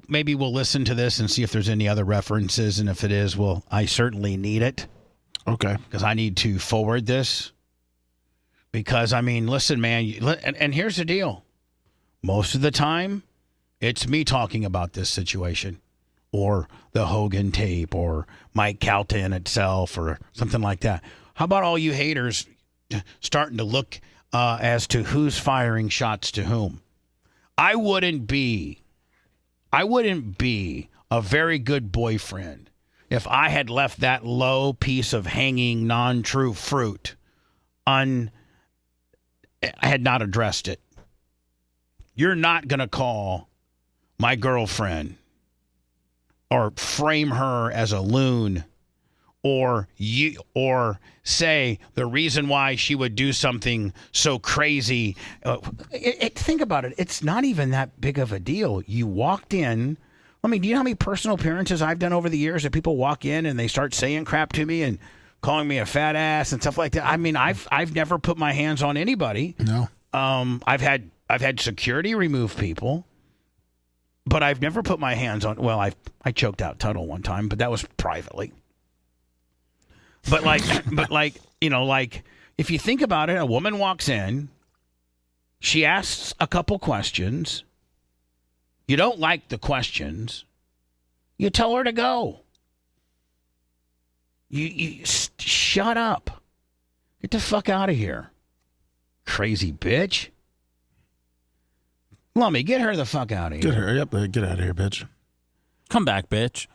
maybe we'll listen to this and see if there's any other references. And if it is, well, I certainly need it. Okay. Because I need to forward this. Because, I mean, listen, man, and here's the deal. Most of the time, it's me talking about this situation. Or the Hogan tape, or Mike Calta in itself, or something like that. How about all you haters starting to look as to who's firing shots to whom? I wouldn't be a very good boyfriend if I had left that low piece of hanging non-true fruit I had not addressed it. You're not going to call my girlfriend or frame her as a loon or say the reason why she would do something so crazy. Think about it. It's not even that big of a deal. You walked in. I mean, do you know how many personal appearances I've done over the years that people walk in and they start saying crap to me and calling me a fat ass and stuff like that? I mean, I've never put my hands on anybody. No. I've had security remove people. But I've never put my hands on. Well, I choked out Tuttle one time, but that was privately. But like if you think about it, a woman walks in, she asks a couple questions. You don't like the questions, you tell her to go. You shut up. Get the fuck out of here, crazy bitch. Lummy, get her the fuck out of here. Get her, yep, get out of here, bitch. Come back, bitch.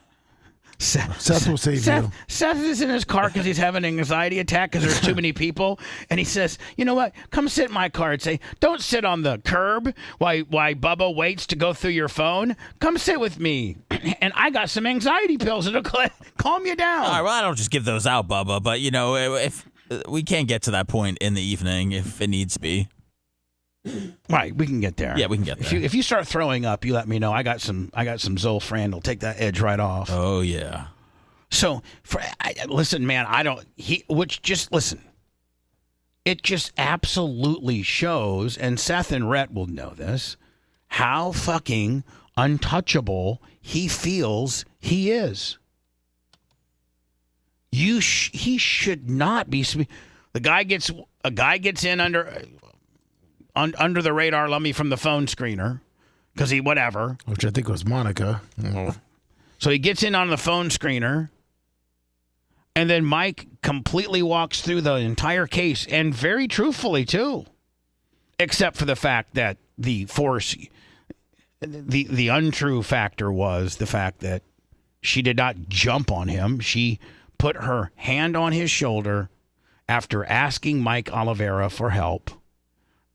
Seth will save you. Seth is in his car because he's having an anxiety attack because there's too many people. And he says, you know what? Come sit in my car and say, don't sit on the curb while Bubba waits to go through your phone. Come sit with me. And I got some anxiety pills that'll calm you down. All right, well, I don't just give those out, Bubba. But, if we can't get to that point in the evening if it needs to be. Right, we can get there. Yeah, we can get there. If you start throwing up, you let me know. I got some Zolfran. It'll take that edge right off. Oh yeah. So, listen, man. Listen. It just absolutely shows, and Seth and Rhett will know this, how fucking untouchable he feels he is. He should not be. A guy gets in under the radar, Lummy, from the phone screener, because whatever. Which I think was Monica. Oh. So he gets in on the phone screener, and then Mike completely walks through the entire case, and very truthfully, too. Except for the fact that the untrue factor was the fact that she did not jump on him. She put her hand on his shoulder after asking Mike Oliveira for help,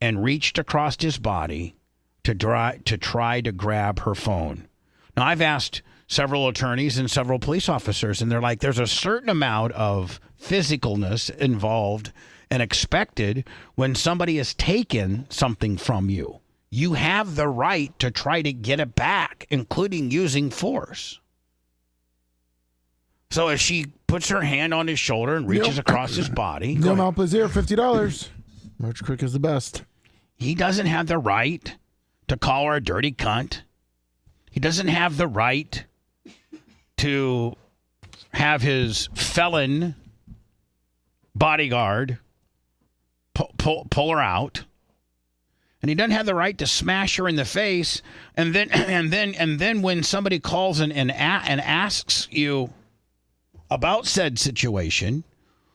and reached across his body to try to grab her phone. Now, I've asked several attorneys and several police officers, and they're like, there's a certain amount of physicalness involved and expected when somebody has taken something from you. You have the right to try to get it back, including using force. So as she puts her hand on his shoulder and reaches across his body. No, Mount Blazier, $50. March Quick is the best. He doesn't have the right to call her a dirty cunt. He doesn't have the right to have his felon bodyguard pull her out. And he doesn't have the right to smash her in the face. And then when somebody calls and asks you about said situation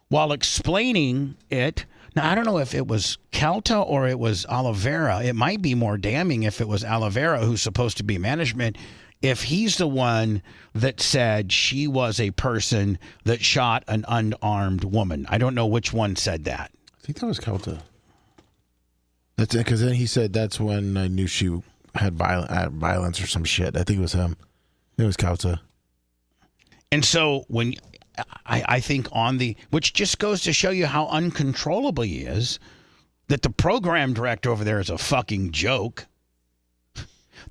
while explaining it. Now, I don't know if it was Calta or it was Oliveira. It might be more damning if it was Oliveira, who's supposed to be management, if he's the one that said she was a person that shot an unarmed woman. I don't know which one said that. I think that was Calta. That's it, because then he said that's when I knew she had violence or some shit. I think it was him. It was Calta. And so when I think which just goes to show you how uncontrollable he is, that the program director over there is a fucking joke.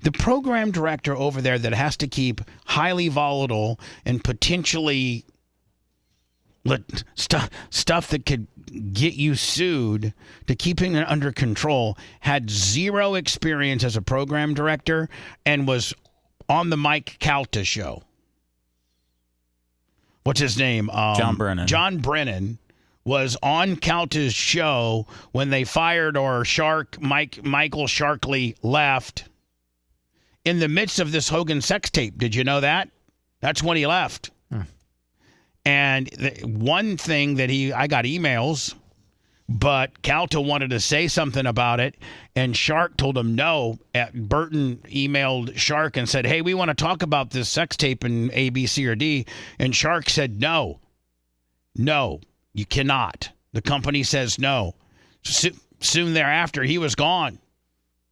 The program director over there that has to keep highly volatile and potentially stuff that could get you sued, to keeping it under control, had zero experience as a program director and was on the Mike Calta show. What's his name? John Brennan. John Brennan was on Calta's show when they fired Michael Sharkley left in the midst of this Hogan sex tape. Did you know that? That's when he left. And one thing that I got emails, but Calta wanted to say something about it, and Shark told him no. Burton emailed Shark and said, hey, we want to talk about this sex tape in A, B, C, or D. And Shark said, no, you cannot. The company says no. Soon thereafter, he was gone.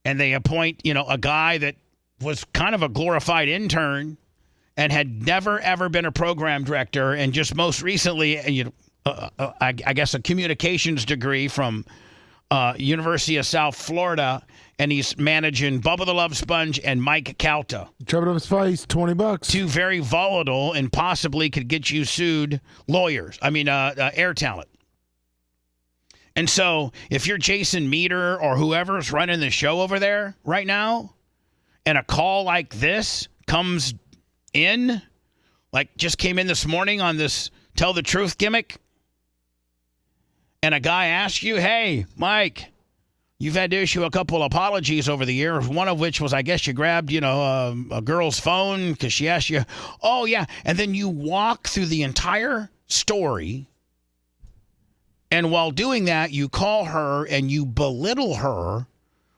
And they appoint, a guy that was kind of a glorified intern and had never, ever been a program director, and just most recently, I guess, a communications degree from University of South Florida, and he's managing Bubba the Love Sponge and Mike Calta. Trouble of his face, $20. Two very volatile and possibly could get you sued air talent. And so if you're Jason Meter or whoever's running the show over there right now, and a call like this comes in, like just came in this morning on this Tell the Truth gimmick, and a guy asks you, hey, Mike, you've had to issue a couple apologies over the years, one of which was, I guess, you grabbed, a girl's phone because she asked you, oh, yeah. And then you walk through the entire story, and while doing that, you call her and you belittle her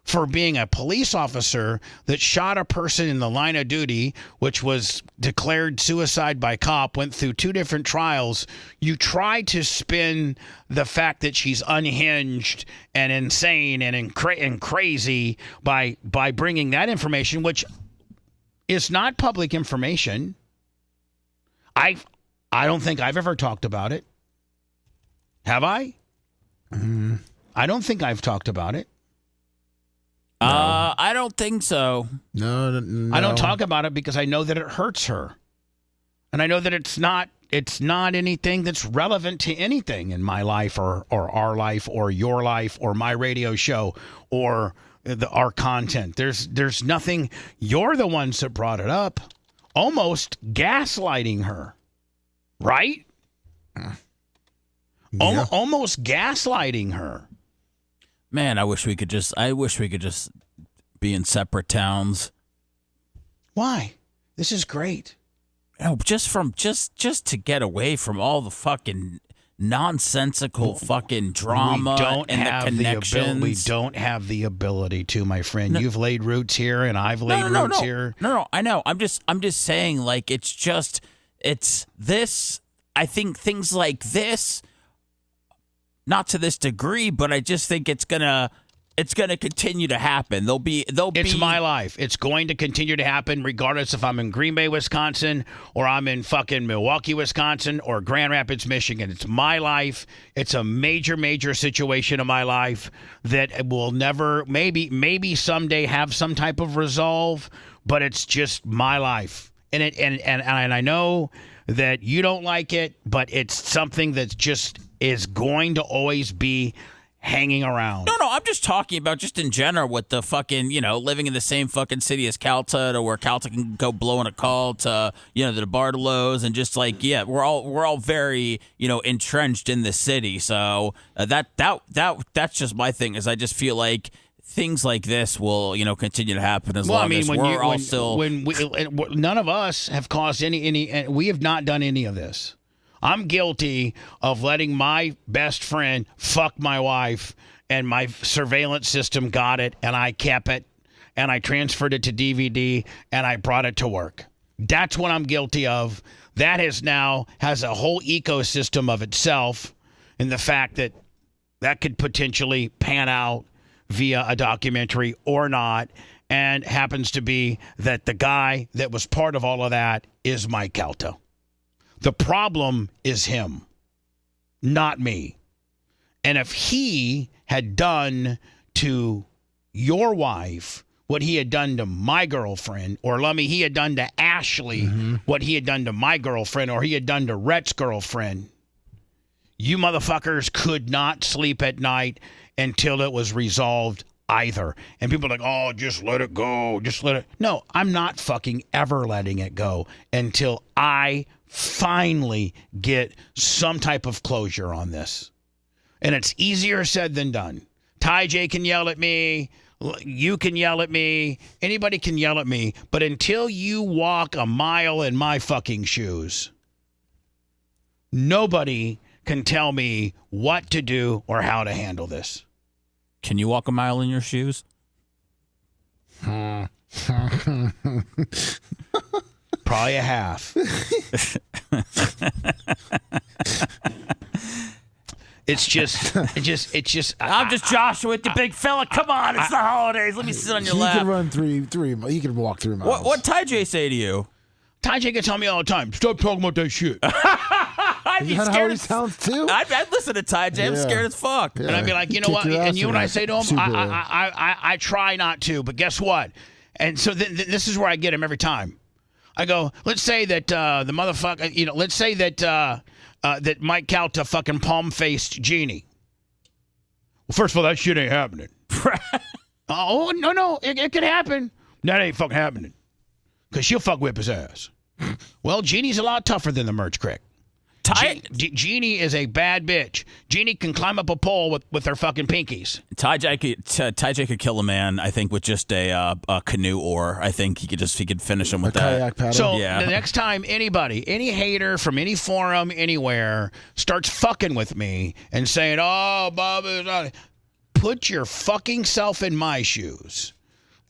for being a police officer that shot a person in the line of duty, which was declared suicide by cop, went through 2 different trials. You try to spin the fact that she's unhinged and insane and crazy by bringing that information, which is not public information. I don't think I've ever talked about it. Have I? I don't think I've talked about it. No. I don't think so. No. I don't talk about it because I know that it hurts her. And I know that it's not anything that's relevant to anything in my life or our life or your life or my radio show or our content. There's nothing. You're the ones that brought it up, almost gaslighting her, right? Yeah. Almost gaslighting her. Man, I wish we could just be in separate towns. Why? This is great. Oh, just to get away from all the fucking nonsensical fucking drama and the connections. We don't have the ability to, my friend. No. You've laid roots here, and I've laid roots here. No, I know. I'm just saying, like, it's this. I think things like this, not to this degree, but I just think it's gonna continue to happen. It's my life. It's going to continue to happen regardless if I'm in Green Bay, Wisconsin, or I'm in fucking Milwaukee, Wisconsin, or Grand Rapids, Michigan. It's my life. It's a major, major situation in my life that will never, maybe someday have some type of resolve, but it's just my life. And I know that you don't like it, but it's something that just is going to always be hanging around. No, I'm just talking about just in general with the fucking, living in the same fucking city as Calta, to where Calta can go blowing a call to, the DeBartolos, and just like, yeah, we're all very, entrenched in the city. So that's just my thing, is I just feel like things like this will, continue to happen as long as we're all still. None of us have caused any. We have not done any of this. I'm guilty of letting my best friend fuck my wife, and my surveillance system got it, and I kept it, and I transferred it to DVD, and I brought it to work. That's what I'm guilty of. That has a whole ecosystem of itself, in the fact that could potentially pan out via a documentary or not, and happens to be that the guy that was part of all of that is Mike Calta. The problem is him, not me. And if he had done to your wife what he had done to my girlfriend, or let me, he had done to Ashley what he had done to my girlfriend, or he had done to Rhett's girlfriend, you motherfuckers could not sleep at night until it was resolved either. And people are like, oh, just let it go. Just let it. No, I'm not fucking ever letting it go until I finally get some type of closure on this. And it's easier said than done. Ty J can yell at me. You can yell at me. Anybody can yell at me. But until you walk a mile in my fucking shoes, nobody can tell me what to do or how to handle this. Can you walk a mile in your shoes? Probably a half. It's just. I'm just Joshua with the big fella. Come on, it's the holidays. Let me sit on your lap. He can run three. He can walk 3 miles. What Ty J say to you? Ty J can tell me all the time, stop talking about that shit. I'd be Is that scared. how he sounds too? I'd listen to Ty J. I'm scared as fuck. Yeah. And I'd be like, you know what? And you know what I say to him? I try not to, but guess what? And so this is where I get him every time. I go, let's say that the motherfucker, let's say that that Mike Calta fucking palm-faced Jeannie. Well, first of all, that shit ain't happening. Oh, no, it could happen. That ain't fucking happening. Because she'll fuck whip his ass. Well, Jeannie's a lot tougher than the Merch Crick. Jeannie is a bad bitch. Jeannie can climb up a pole with her fucking pinkies. Ty J could kill a man, I think, with just a canoe oar. I think he could finish him with that. Kayak paddle. So the next time anybody, any hater from any forum, anywhere, starts fucking with me and saying, oh, Bubba, put your fucking self in my shoes.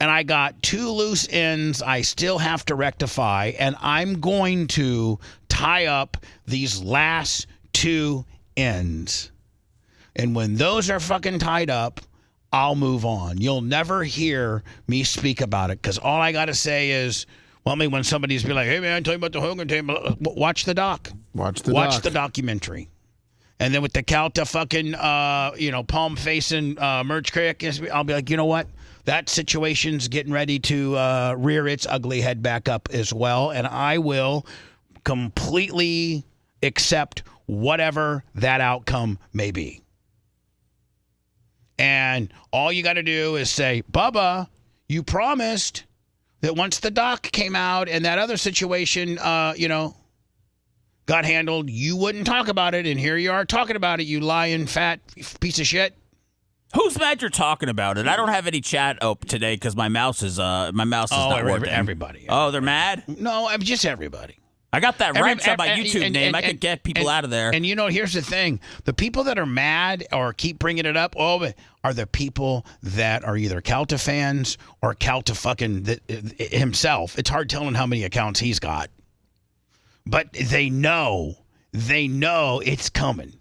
And I got 2 loose ends I still have to rectify, and I'm going to tie up these last 2 ends. And when those are fucking tied up, I'll move on. You'll never hear me speak about it, because all I got to say is, well, I mean, when somebody's be like, hey, man, tell you about the Hogan table, watch the doc. Watch the documentary. And then with the Calta fucking, palm-facing Merch Crick, I'll be like, you know what? That situation's getting ready to rear its ugly head back up as well, and I will completely accept whatever that outcome may be. And all you got to do is say, Bubba, you promised that once the doc came out and that other situation, got handled, you wouldn't talk about it, and here you are talking about it, you lying fat piece of shit. Who's mad you're talking about it? I don't have any chat open today because my mouse is not working. Everybody. Oh, they're mad? No, I'm just everybody. I got that wrench on my YouTube name. I could get people out of there. And here's the thing: the people that are mad or keep bringing it up, are the people that are either Calta fans or Calta fucking himself. It's hard telling how many accounts he's got, but they know it's coming.